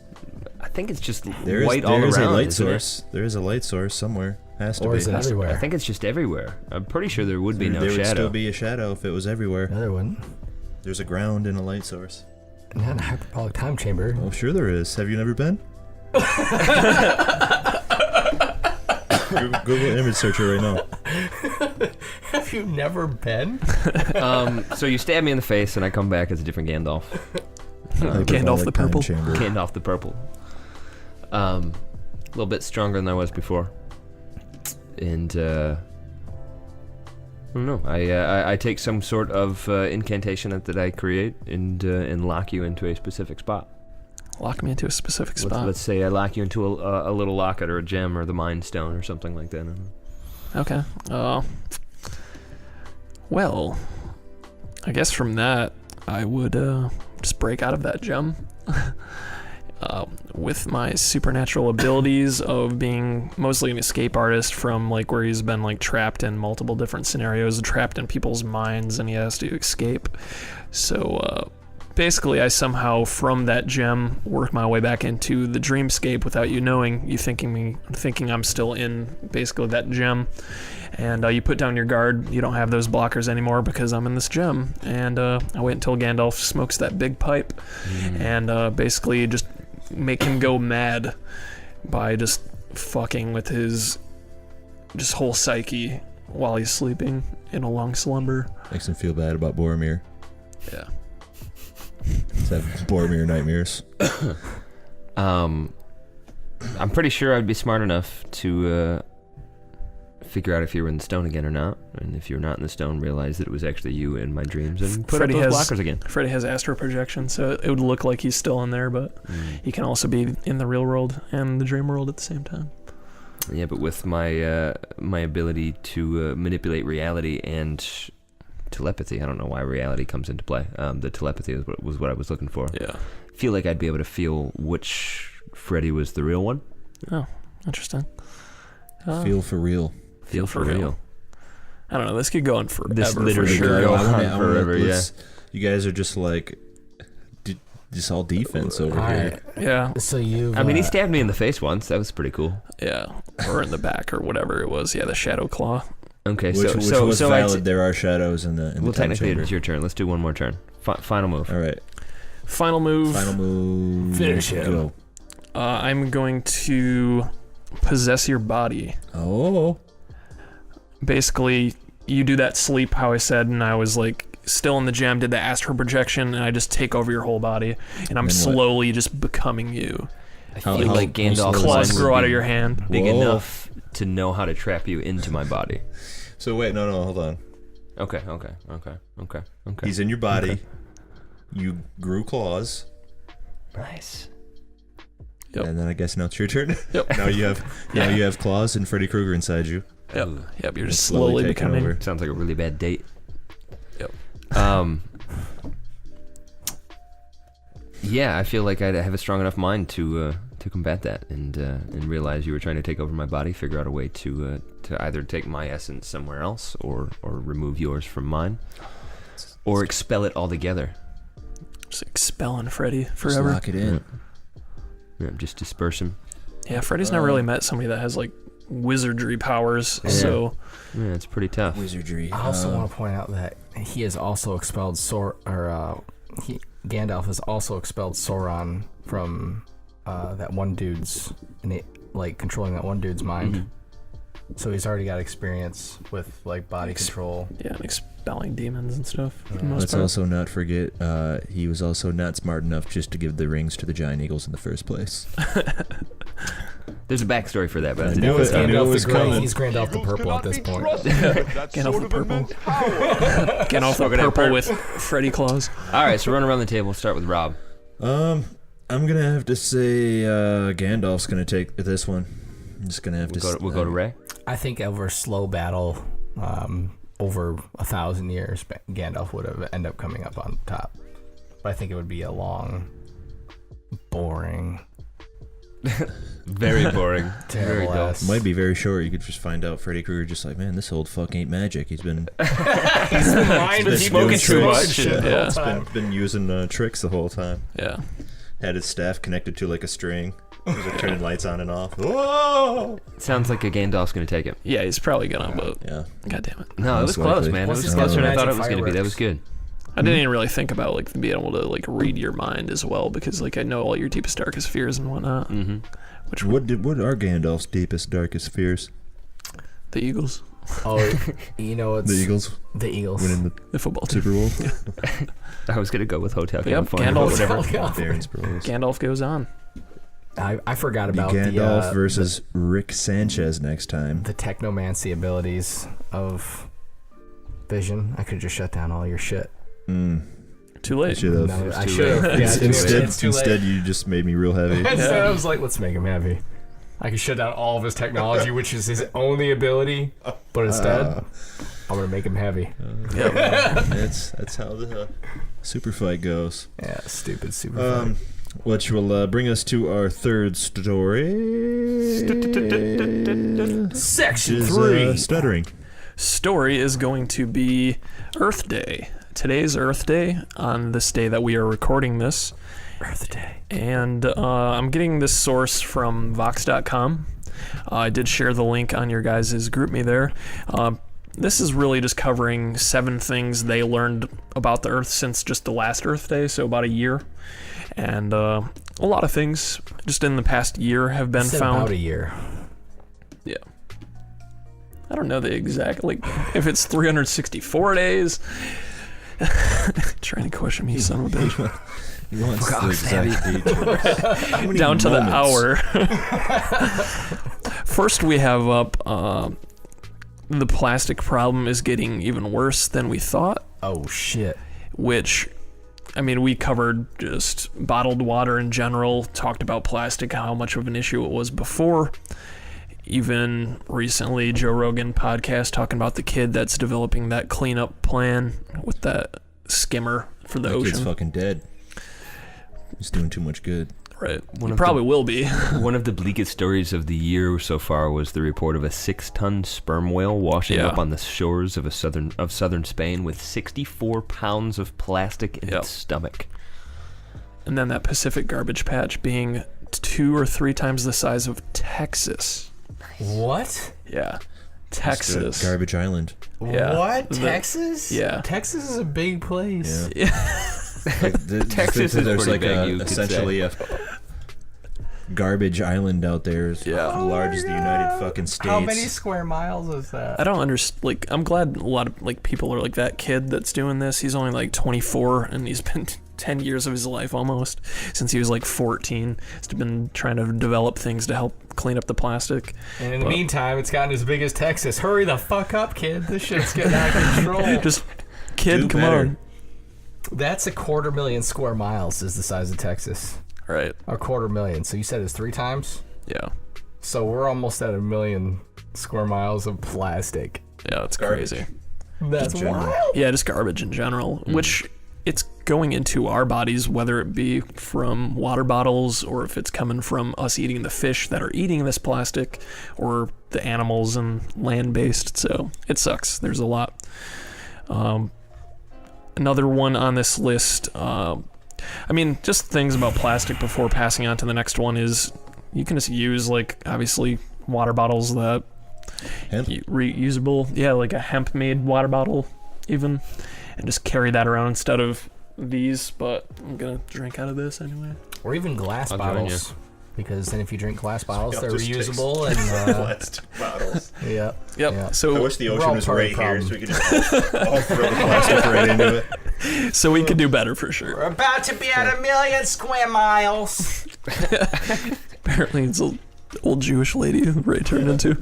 I think it's just There white all is around. a light isn't it? source. There is a light source somewhere. Has to or be. is it everywhere? I think it's just everywhere. I'm pretty sure there would be no there would shadow. still be a shadow if it was everywhere. No, there wouldn't. There's a ground and a light source. Not in a hyperbolic time chamber. Oh, sure there is. Have you never been? Google image searcher right now. Have you never been? So you stab me in the face, and I come back as a different Gandalf. Gandalf the Purple. Gandalf the Purple. A little bit stronger than I was before. And I don't know. I take some sort of incantation that I create and lock you into a specific spot. Lock me into a specific spot. Let's say I lock you into a little locket or a gem or the Mind Stone or something like that. Okay. Well, I guess from that, I would just break out of that gem. With my supernatural abilities of being mostly an escape artist from like where he's been like trapped in multiple different scenarios, trapped in people's minds, and he has to escape. So basically, I somehow from that gem work my way back into the dreamscape without you knowing. You thinking I'm still in basically that gem, and you put down your guard. You don't have those blockers anymore because I'm in this gem. And I wait until Gandalf smokes that big pipe, and basically just make him go mad by just fucking with his just whole psyche while he's sleeping in a long slumber. Makes him feel bad about Boromir. Yeah. Is that Boromir nightmares? I'm pretty sure I'd be smart enough to figure out if you were in the stone again or not, and if you're not in the stone, realize that it was actually you in my dreams and put Freddie up those has- blockers again. Freddie has astral projection, so it would look like he's still in there, but he can also be in the real world and the dream world at the same time. Yeah, but with my my ability to manipulate reality and telepathy, I don't know why reality comes into play. The telepathy was what I was looking for. Yeah. Feel like I'd be able to feel which Freddy was the real one. Oh, interesting. Feel for real. Feel for real. I don't know. This could go on forever. This literally for sure. could go I wanna- on forever, yeah. You guys are just like, just all defense over All here. right. Yeah. So you. I mean, he stabbed me in the face once. That was pretty cool. Yeah. Or in the back or whatever it was. Yeah, the shadow claw. Okay, Which so was I'd valid. say- There are shadows in the well, time technically chamber. it's your turn. Let's do one more turn. Final move. All right. Final move. Final move. Finish him. Go. I'm going to possess your body. Oh. Basically, you do that sleep, how I said, and I was like still in the gem, did the astral projection, and I just take over your whole body, and I'm Then what? slowly just becoming you. I How- feel how- like how Gandalf's slow is Claws this? would grow out be of your hand. big Whoa. enough to know how to trap you into my body. So wait, no, hold on. Okay. He's in your body. Okay. You grew claws, Nice. Yep. and then I guess now it's your turn. Yep. Now you have claws and Freddy Krueger inside you. Yep. Ooh. Yep. You're just Slowly slowly taking becoming. over. Sounds like a really bad date. Yep. Yeah, I feel like I have a strong enough mind to combat that and realize you were trying to take over my body. Figure out a way to either take my essence somewhere else or remove yours from mine, or expel it altogether. Just expelling Freddy Just forever. lock it in. Yeah, just disperse him. Yeah, Freddy's never really met somebody that has like wizardry powers, Yeah. so Yeah, it's pretty tough. Wizardry. I also want to point out that he has also expelled Gandalf has also expelled Sauron from that one dude's, controlling that one dude's mind. Mhm. So he's already got experience with like body control. yeah, and expelling demons and stuff. For the most Let's part. also not forget, he was also not smart enough just to give the rings to the giant eagles in the first place. There's a backstory for that, but I that's a knew different it. I knew topic. it was coming. He's Gandalf the Purple at this point. Gandalf the Purple. Gandalf the Purple with Freddy claws. All right, so run around the table. Start with Rob. I'm gonna have to say Gandalf's gonna take this one. I'm just gonna have We'll go to Ray. I think over a slow battle, over 1,000 years, Gandalf would have ended up coming up on top. But I think it would be a long, boring, Very boring. Very terrible dull. ass. Might be very short. You could just find out Freddy Krueger just like, man, this old fuck ain't magic. He's been He's been smoking doing too tricks. much. Yeah. Yeah. Been using tricks the whole time. Yeah. Had his staff connected to like a string. He was like turning lights on and off. Whoa! Sounds like a Gandalf's gonna take it. Yeah, he's probably gonna, but Yeah. god damn it. No, it was Most close, likely. man. It What's was his closer than I thought it magic was gonna be. That fireworks? was good. I didn't even really think about like being able to like read your mind as well because like I know all your deepest darkest fears and whatnot. Mm-hmm. Which What are Gandalf's deepest, darkest fears? the Eagles, Oh, you know it's The Eagles The Eagles. winning the football the team. Super Bowl. I was gonna go with Hotel Yep, California. Gandalf. Whatever. Darren's Bros. Gandalf goes on. I forgot Be about Gandalf the versus Rick Sanchez next time. the technomancy abilities of Vision. I could just shut down all your shit. Too late. Should have. No, I too should have. late. Yeah, it's too late. Instead, you just made me real heavy. Instead, I was like, let's make him heavy. I can shut down all of his technology, which is his only ability. But instead, I'm gonna make him heavy. That's how the super fight goes. Yeah, stupid super fight. Which will bring us to our third story. Section Which is, 3. stuttering. story is going to be Earth Day. Today's Earth Day, on this day that we are recording this. Earth Day. And I'm getting this source from Vox.com. I did share the link on your guys' GroupMe there. This is really just covering 7 things they learned about the Earth since just the last Earth Day, so about a year. And a lot of things just in the past year have been found. About a year. Yeah. I don't know the exact, like, if it's 364 days. Trying to question me, son of a bitch. He wants the exact date. Down to the hour. First we have up, the plastic problem is getting even worse than we thought. Oh, shit. Which, I mean, we covered just bottled water in general, talked about plastic, how much of an issue it was before. Even recently, Joe Rogan podcast talking about the kid that's developing that cleanup plan with that skimmer for the ocean. Kid's fucking dead. He's doing too much good. Right. He probably will be. One of the bleakest stories of the year so far was the report of a 6-ton sperm whale washing up on the shores of southern Spain with 64 pounds of plastic in its stomach. And then that Pacific garbage patch being 2 or 3 times the size of Texas. What? Yeah. Texas. Garbage Island. Yeah. What? Texas? Yeah. Texas is a big place. Yeah. Texas is there's pretty like big, you could essentially say. a garbage island out there. As large as the United fucking States. How many square miles is that? I don't understand. Like, I'm glad a lot of like people are like, that kid that's doing this, he's only like 24 and he's been 10 years of his life almost since he was like 14. He's been trying to develop things to help clean up the plastic. And in the meantime, it's gotten as big as Texas. Hurry the fuck up, kid. This shit's getting out of control. Just, kid, come on. That's 250,000 square miles is the size of Texas. Right. 250,000. So you said it's 3 times? Yeah. So we're almost at 1,000,000 square miles of plastic. Yeah, that's crazy. That's wild. Yeah, just garbage in general, which it's going into our bodies, whether it be from water bottles or if it's coming from us eating the fish that are eating this plastic or the animals and land-based. So it sucks. There's a lot. Another one on this list, I mean, just things about plastic before passing on to the next one is you can just use, like, obviously, water bottles that reusable. Yeah, like a hemp-made water bottle, even. And just carry that around instead of these, but I'm going to drink out of this anyway. Or even glass bottles. Because then if you drink glass bottles, they're reusable. And plastic bottles. Yep. So I wish the ocean was right here so we could just all throw the plastic right into it. So we could do better for sure. We're about to be at 1,000,000 square miles. Apparently it's an old Jewish lady Ray turned into.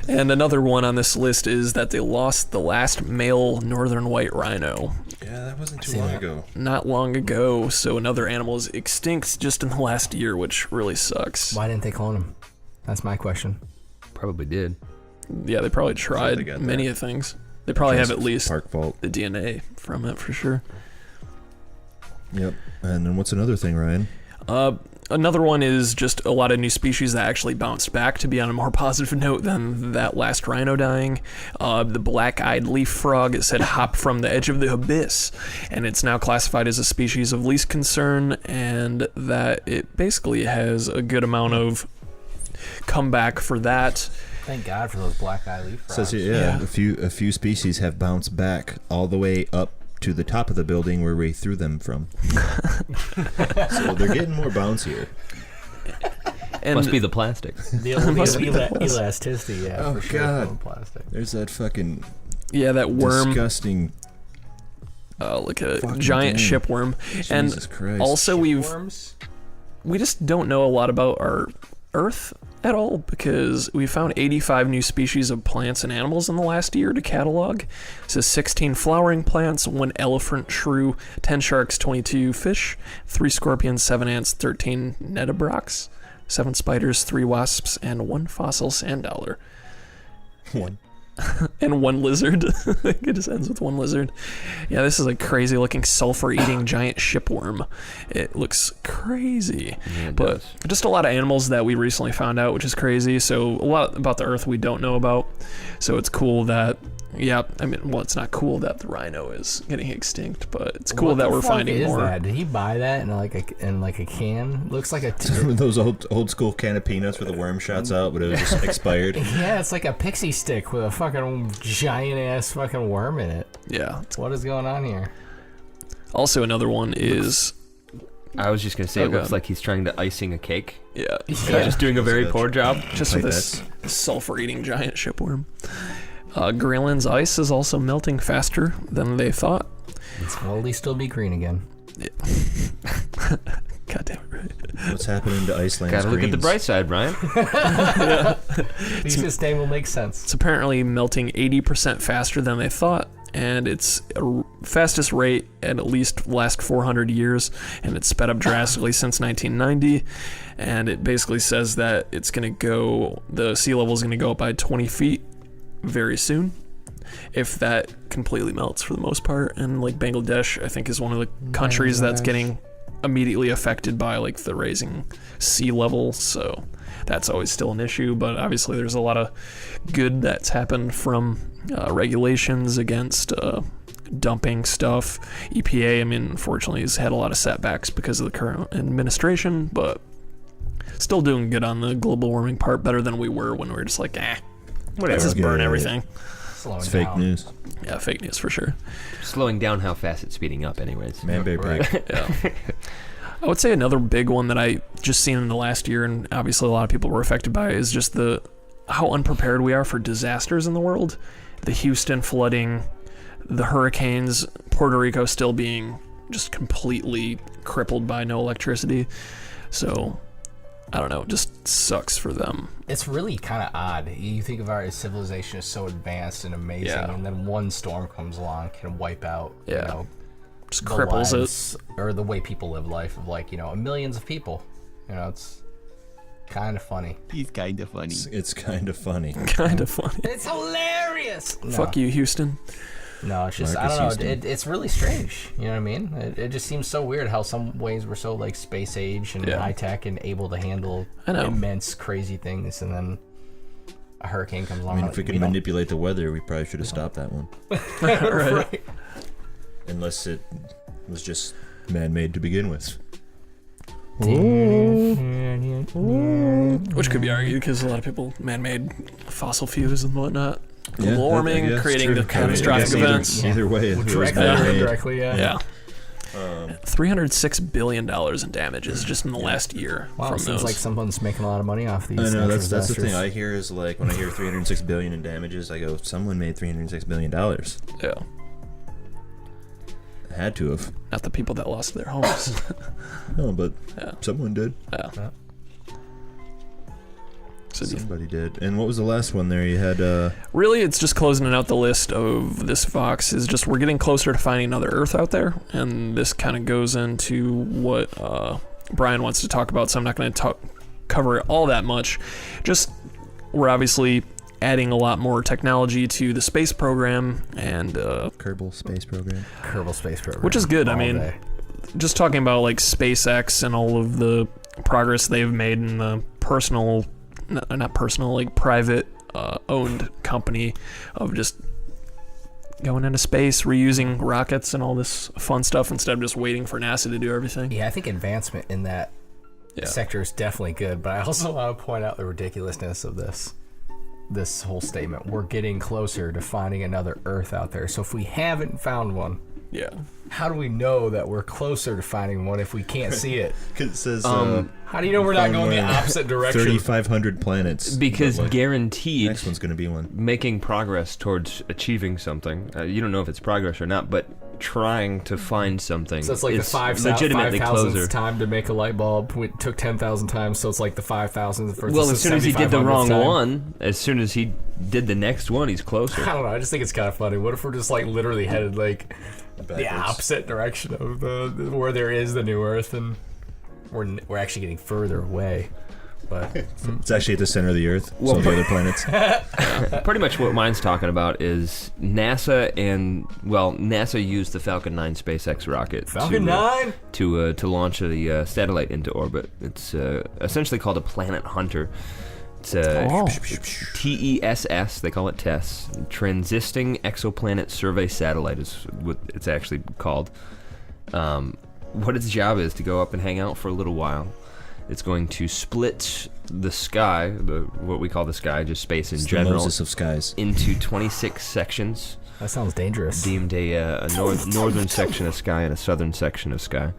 And another one on this list is that they lost the last male northern white rhino. Yeah, that wasn't too long ago. Not long ago, so another animal is extinct just in the last year, which really sucks. Why didn't they clone him? That's my question. Probably did. Yeah, they probably tried many of things. They probably have at least the DNA from it for sure. Yep. And then what's another thing, Ryan? Another one is just a lot of new species that actually bounced back to be on a more positive note than that last rhino dying. The black-eyed leaf frog, it said hop from the edge of the abyss, and it's now classified as a species of least concern, and that it basically has a good amount of comeback for that. Thank God for those black-eyed leaf frogs. Says a few species have bounced back all the way up to the top of the building where we threw them from. So they're getting more bouncier. And must be the plastic. The elasticity, yeah. Oh, for sure, God. Plastic. There's that fucking that worm. Disgusting. Like a giant shipworm. Jesus and Christ. Also we just don't know a lot about our Earth at all, because we found 85 new species of plants and animals in the last year to catalog. It says 16 flowering plants, 1 elephant shrew, 10 sharks, 22 fish, 3 scorpions, 7 ants, 13 nudibranchs, 7 spiders, 3 wasps, and 1 fossil sand dollar. 1. and one lizard. It just ends with one lizard. Yeah, this is a crazy looking sulfur-eating giant shipworm. It looks crazy. Yeah, it but does. just a lot of animals that we recently found out, which is crazy. So a lot about the Earth we don't know about. So it's cool that, yeah, I mean, well, it's not cool that the rhino is getting extinct, but it's cool that we're finding more. That? Did he buy that in like a can? Looks like a Those old school can of peanuts where the worm shots out, but it was just expired. Yeah, it's like a pixie stick with a fucking giant ass fucking worm in it. Yeah. What is going on here? Also, another one is. I was just gonna say, it looks God. like he's trying to icing a cake. Yeah. Just doing a very poor job. Just with this sulfur-eating giant shipworm. Greenland's ice is also melting faster than they thought. Will he still be green again? Yeah. God damn it, right? What's happening to Iceland's Gotta look at the greens? bright side, Brian. This name will make sense. It's apparently melting 80% faster than they thought, and it's a fastest rate at least last 400 years, and it's sped up drastically since 1990. And it basically says that it's going to go, the sea level is going to go up by 20 feet very soon, if that completely melts for the most part. And like Bangladesh, I think, is one of the countries that's getting immediately affected by like the raising sea level, so that's always still an issue. But obviously there's a lot of good that's happened from regulations against dumping stuff. EPA, I mean, unfortunately has had a lot of setbacks because of the current administration, but still doing good on the global warming part, better than we were when we were just like, Whatever. let's just burn Yeah. everything. It's fake news. Yeah, fake news for sure. Slowing down how fast it's speeding up, anyways. Man, bear, pig. Yeah. I would say another big one that I just seen in the last year, and obviously a lot of people were affected by, is just how unprepared we are for disasters in the world. The Houston flooding, the hurricanes, Puerto Rico still being just completely crippled by no electricity. So, I don't know, it just sucks for them. It's really kind of odd. You think of our civilization as so advanced and amazing, Yeah. and then one storm comes along, can wipe out, Yeah. you know, Just the cripples it. lives, or the way people live life of, like, you know, millions of people. You know, it's kind of funny. He's kind of funny. It's kind of funny. Kind of funny. It's hilarious. No, Fuck you, Houston. No, it's just Marcus I don't Houston. know. It's really strange. You know what I mean? It just seems so weird how some ways we're so like space age and Yeah. high tech and able to handle I know. immense crazy things, and then a hurricane comes I along. mean, and if we we could don't- manipulate the weather, we probably should have stopped that one. Right. Unless it was just man-made to begin with. Which could be argued because a lot of people man-made fossil fuels and whatnot. Yeah, Global warming, I guess, creating true. the catastrophic I guess events. Either way, it was directly or man-made. indirectly, Yeah. $306 billion in damages just in the last year Wow, from seems those. like someone's making a lot of money off these. I know, natural that's the disasters. thing I hear is like, when I hear $306 billion in damages, I go, someone made $306 billion. Yeah. Had to have. Not the people that lost their homes. No, but Yeah. someone did. Yeah. Yeah. So do you- Somebody did. And what was the last one there? You had, really, it's just closing out the list of this Vox is just we're getting closer to finding another Earth out there, and this kind of goes into what Brian wants to talk about. So I'm not going to cover it all that much. Just we're obviously adding a lot more technology to the space program, and Kerbal Space Program. Kerbal Space Program, which is good. I all mean, day. just talking about like SpaceX and all of the progress they've made in the not personal, like private owned company of just going into space, reusing rockets and all this fun stuff instead of just waiting for NASA to do everything. Yeah, I think advancement in that Yeah. sector is definitely good, but I also want to point out the ridiculousness of this whole statement. We're getting closer to finding another Earth out there. So if we haven't found one, Yeah. how do we know that we're closer to finding one if we can't see it? Because it says How do you know we're not going the opposite direction? 3,500 planets. Because But, like, guaranteed, next one's going to be one. making progress towards achieving something. You don't know if it's progress or not, but trying to find something. So it's like the is 5,000th legitimately closer. time to make a light bulb. It took 10,000 times, so it's like the 5,000th versus Well, the as soon as he did the 7,500th wrong time. one, as soon as he did the next one, he's closer. I don't know. I just think it's kind of funny. What if we're just like literally headed like the Backwards. opposite direction of where there is the new Earth, and we're actually getting further away? But It's actually at the center of the Earth. So the other planets. Pretty much what mine's talking about is NASA NASA used the Falcon 9 SpaceX rocket to launch a satellite into orbit. It's essentially called a planet hunter. It's TESS, they call it TESS, Transiting Exoplanet Survey Satellite is what it's actually called. What its job is to go up and hang out for a little while. It's going to split the sky, what we call the sky, just space in general, the Moses of skies, into 26 sections. That sounds dangerous. Deemed a northern section of sky and a southern section of sky.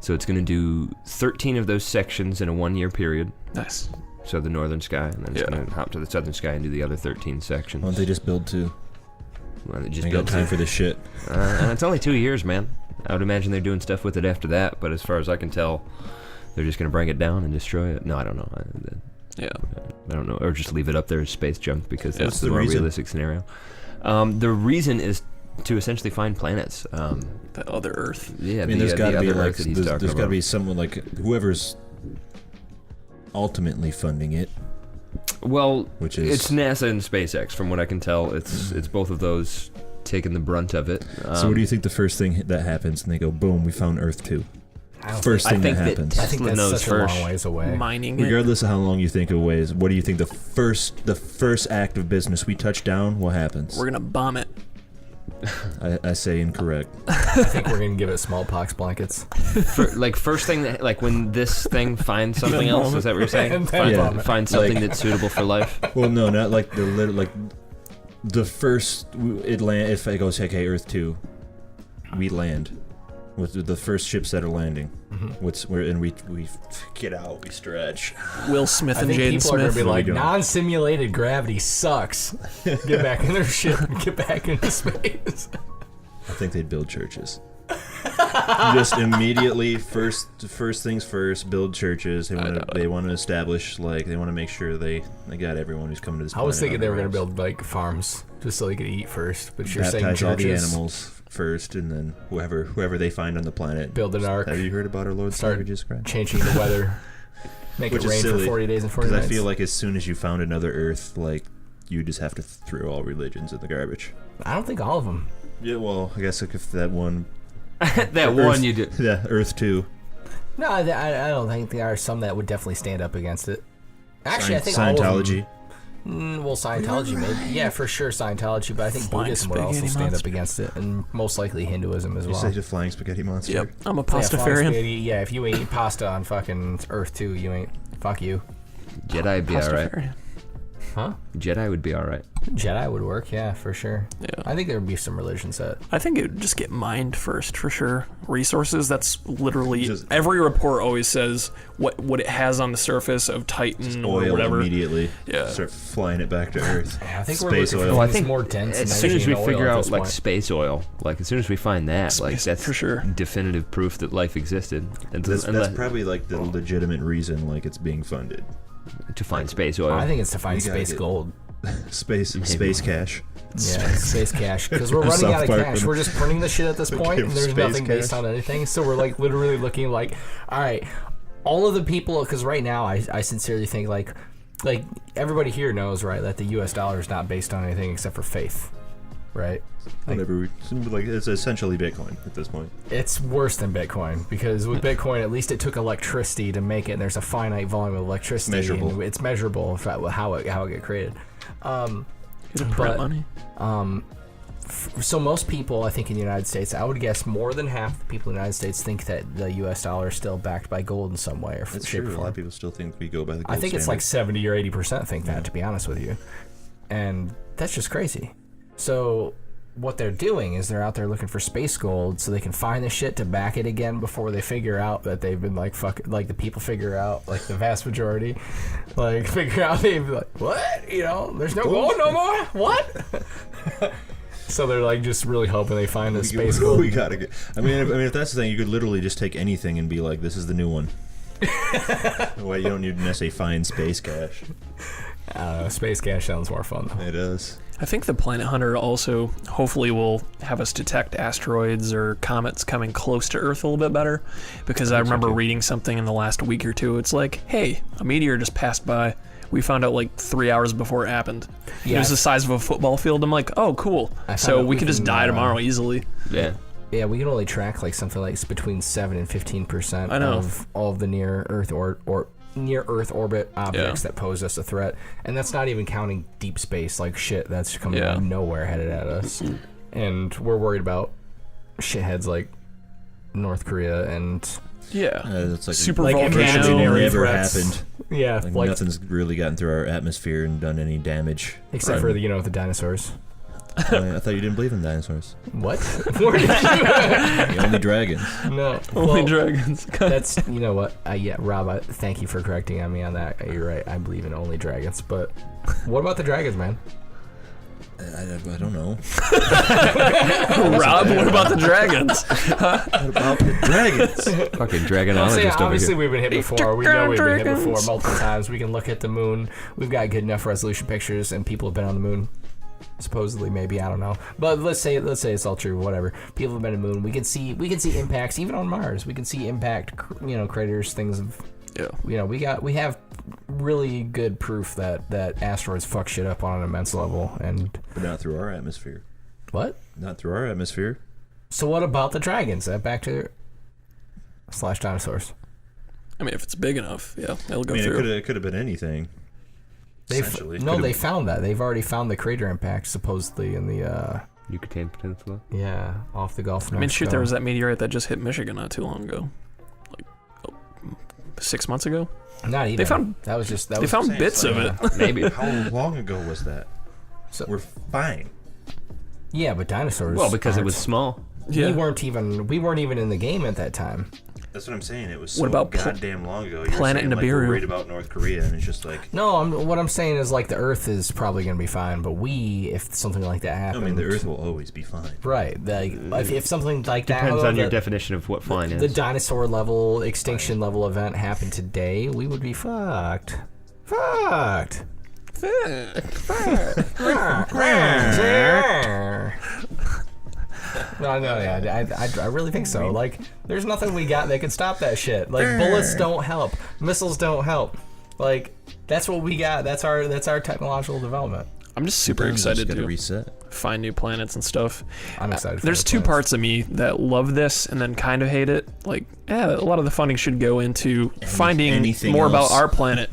So it's going to do 13 of those sections in a 1-year period. Nice. So the northern sky, and then it's going to hop to the southern sky and do the other 13 sections. Why don't they just build 2? Well, they just Ain't built got time two. for this shit. And it's only 2 years, man. I would imagine they're doing stuff with it after that, but as far as I can tell, they're just going to bring it down and destroy it. No, I don't know. I don't know. Or just leave it up there as space junk because that's the more realistic scenario. The reason is to essentially find planets. The other Earth. Yeah, I mean, there's got to be like there's got to be someone like whoever's ultimately funding it. Well, which is it's NASA and SpaceX. From what I can tell, it's both of those taking the brunt of it. So what do you think the first thing that happens and they go, boom, we found Earth 2? First thing that happens. I think that's such a long ways away. Mining Regardless of how long you think away is, what do you think the first act of business we touch down, what happens? We're gonna bomb it. I say incorrect. I think we're gonna give it smallpox blankets. First thing that, like when this thing finds something else, is that what you're saying? Find something that's suitable for life. Well, no, not like the first it land. If it goes, okay, Earth 2, we land. With the first ships that are landing, we get out, we stretch. Will Smith and I think Jaden people Smith are gonna be like, doing? non-simulated gravity sucks. Get back in their ship and get back into space. I think they'd build churches. Just immediately, first things first, build churches. They want to establish, like, they want to make sure they got everyone who's coming to this planet. I was thinking they were gonna build like farms just so they could eat first, but you're saying baptize churches. all the animals first, and then whoever they find on the planet, build an ark. Have you heard about our Lord Jesus Christ? Changing the weather, make it rain for 40 days and 40 nights. Because I feel like as soon as you found another Earth, like, you just have to throw all religions in the garbage. I don't think all of them. Yeah, well, I guess like if that one, you do. Yeah, Earth 2. No, I don't think there are some that would definitely stand up against it. Actually, I think Scientology. all of them. Well, Scientology maybe. Yeah, for sure Scientology, but I think Flying Buddhism would also spaghetti stand monster. up against it, and most likely Hinduism as You well. say the flying spaghetti monster? Yep. I'm a Yeah, flying pastafarian. spaghetti, yeah, if you eat pasta on fucking Earth 2, you ain't. Fuck you. Jedi would be alright. Pastafarian. Huh? Jedi would be alright. Jedi would work, yeah, for sure. Yeah. I think there would be some religions that. I think it would just get mined first, for sure. Resources, that's literally... Just- every report always says what it has on the surface of Titan or Oil whatever. immediately. Yeah. Start flying it back to Earth. Yeah, I think Space we're looking oil. for Well, I things think more dense. As and soon as we nitrogen oil figure at out this like point. space oil, like as soon as we find that, like Space, that's for sure. definitive proof that life existed. And That's unless- probably like the legitimate reason, like, it's being funded. to find space oil. I think it's to find You gotta space get- gold. Space cash. Yeah, space cash. Because we're running South out of Park cash. and- We're just printing the shit at this point, and there's Space nothing based cash. on anything. So we're like literally looking like, all right, all of the people. Because right now, I sincerely think like everybody here knows, right, that the U.S. dollar is not based on anything except for faith, right? Like, Whatever. Like, it's essentially Bitcoin at this point. it's worse than Bitcoin because with Bitcoin, at least it took electricity to make it, and there's a finite volume of electricity. Measurable. And it's measurable how it got created. You to print money. So most people, I think, in the United States, I would guess more than half the people in the United States think that the U.S. dollar is still backed by gold in some way or That's shape or true. A lot form. of people still think we go by the gold I think it's like standard. 70 or 80% think that, to be honest with you. And that's just crazy. So what they're doing is they're out there looking for space gold so they can find the shit to back it again before they figure out that they've been like the people figure out, like the vast majority, like figure out they've like, what? You know, there's no gold no more? What? So they're like just really hoping they find the space gold. We gotta get. I mean, if that's the thing, you could literally just take anything and be like, "This is the new one." Well, you don't need to necessarily find space cash. Space cash sounds more fun though. It does. I think the Planet Hunter also hopefully will have us detect asteroids or comets coming close to Earth a little bit better, because I remember reading something in the last week or two. It's like, hey, a meteor just passed by. We found out like 3 hours before it happened. Yeah. It was the size of a football field. I'm like, oh, cool. So we could just die tomorrow easily. Yeah. Yeah, we can only track like something like between 7 and 15% of all of the near Earth or near Earth orbit objects that pose us a threat, and that's not even counting deep space, like shit that's coming out of nowhere headed at us. And we're worried about shitheads like North Korea and it's like super volcano never happened. Yeah, like nothing's really gotten through our atmosphere and done any damage except for the dinosaurs. I thought you didn't believe in dinosaurs. What? Where did you? Only dragons. No. Only dragons. That's, you know what? Rob, thank you for correcting me on that. You're right. I believe in only dragons. But what about the dragons, man? I don't know. Rob, what about the dragons? What about the dragons? Fucking dragonologist over obviously here. we've been hit before. We know we've been hit before multiple times. We can look at the moon. We've got good enough resolution pictures, and people have been on the moon. Supposedly, maybe, I don't know, but let's say it's all true. Whatever. People have been to the moon. We can see impacts even on Mars. We can see impact, craters, things of. Yeah. We have really good proof that asteroids fuck shit up on an immense level, but not through our atmosphere. What? Not through our atmosphere. So what about the dragons? Back to / dinosaurs. I mean, if it's big enough, it'll go through. It could have been anything. They found that. They've already found the crater impact, supposedly, in the Yucatan Peninsula? Yeah, off the Gulf of Mexico. I mean, shoot, there was that meteorite that just hit Michigan not too long ago. Like, 6 months ago? Not even. They found bits of it. Maybe. How long ago was that? So, we're fine. Yeah, but dinosaurs. Well, because it was small. Yeah. We weren't even in the game at that time. That's what I'm saying. It was so what about goddamn long ago. Planet Nibiru. Nibiru. We're worried about North Korea, and it's just like... No, what I'm saying is, like, the Earth is probably going to be fine, but if something like that happens... I mean, the Earth will always be fine. Right. Like, if something like that... Depends on your definition of what fine is. The dinosaur level, extinction level event happened today, we would be fucked. Fucked. No, I really think so. Like, there's nothing we got that could stop that shit. Like, bullets don't help, missiles don't help. Like, that's what we got. That's our technological development. I'm just super excited to reset. Find new planets and stuff. I'm excited. There's two parts of me that love this and then kind of hate it. Like, a lot of the funding should go into finding more about our planet.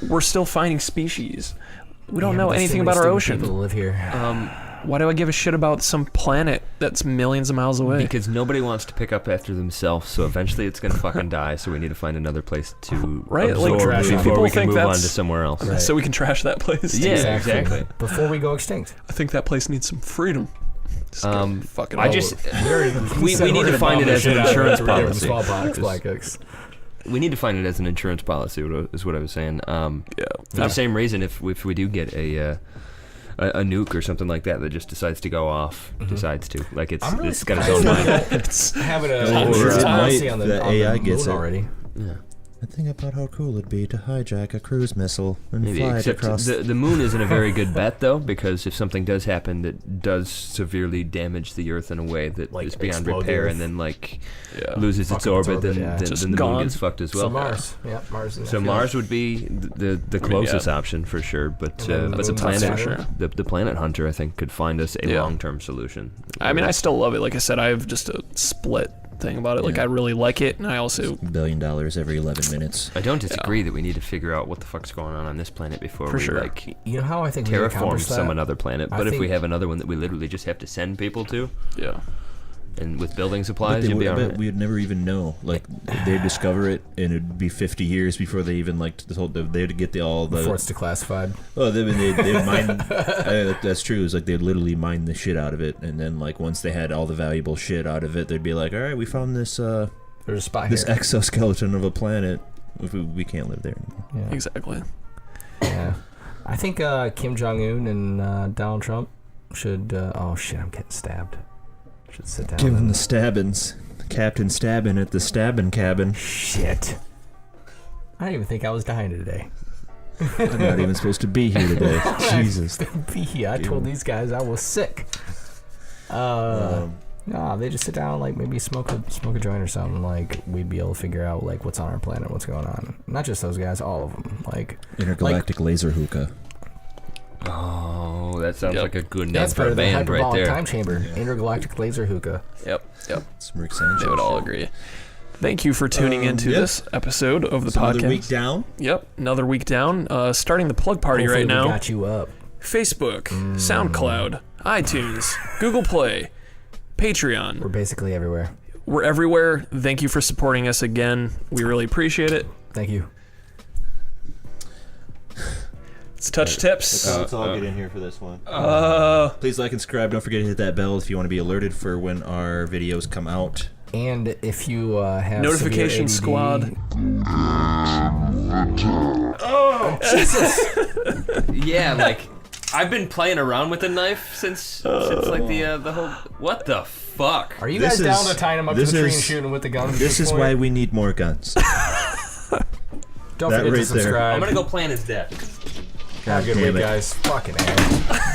We're still finding species. We don't know anything about our ocean. People live here. Why do I give a shit about some planet that's millions of miles away? Because nobody wants to pick up after themselves, so eventually it's gonna fucking die. So we need to find another place to absorb before we can move on to somewhere else. Right. So we can trash that place. Yeah, exactly. Before we go extinct. I think that place needs some freedom. We need to find it as an insurance policy. Smallpox, black eggs. We need to find it as an insurance policy. Is what I was saying. For the same reason, if we do get a nuke or something like that just decides to go off, decides to, like, it's got its own mind. It's having a policy on the AI gets it already. Yeah. I think about how cool it'd be to hijack a cruise missile and fly it across. The moon isn't a very good bet, though, because if something does happen that does severely damage the Earth in a way that is beyond repair and then loses its orbit, then the moon gets fucked as well. So Mars, Mars. So Mars would be the closest option for sure, but the Planet Hunter, I think, could find us a long-term solution. I mean, I still love it. Like I said, I have just a split thing about it. Like, I really like it, and I also... $1 billion every 11 minutes. I don't disagree that we need to figure out what the fuck's going on this planet before we you know how I think terraform some another planet. But if we have another one that we literally just have to send people to, and with building supplies, you'd be all right. We'd never even know. Like, they'd discover it, and it'd be 50 years before they even they'd get all the... Before it's declassified. Oh, they'd mine... that's true. It's like they'd literally mine the shit out of it, and then, like, once they had all the valuable shit out of it, they'd be like, all right, we found this... There's a spot this exoskeleton of a planet. We can't live there anymore. Yeah. Exactly. Yeah. I think Kim Jong-un and Donald Trump should... oh, shit, I'm getting stabbed. Should sit down. Give him the stabbins. Captain Stabbin at the stabbin cabin. Shit. I didn't even think I was dying today. I'm not even supposed to be here today. Jesus. I told these guys I was sick. No, they just sit down, like maybe smoke a joint or something. Like we'd be able to figure out like what's on our planet, what's going on. Not just those guys, all of them. Like intergalactic laser hookah. Oh, that sounds like a good name that's for a band right there. Time chamber, intergalactic laser hookah. Yep. It's Rick Sanchez. They would all agree. Thank you for tuning into this episode of the podcast. Another week down. Yep, another week down. Starting the plug party Hopefully right now. We got you up. Facebook, SoundCloud, iTunes, Google Play, Patreon. We're basically everywhere. We're everywhere. Thank you for supporting us again. We really appreciate it. Thank you. It's touch tips. Let's all get in here for this one. Please like and subscribe. Don't forget to hit that bell if you want to be alerted for when our videos come out. And if you have Notification Squad. Oh, Jesus! Yeah, like I've been playing around with a knife since like the whole. What the fuck? Are you guys down to tying him up to the tree and shooting with the guns? This is why we need more guns. Don't forget to subscribe. I'm gonna go plan his death. Have a good week, guys. Fucking A.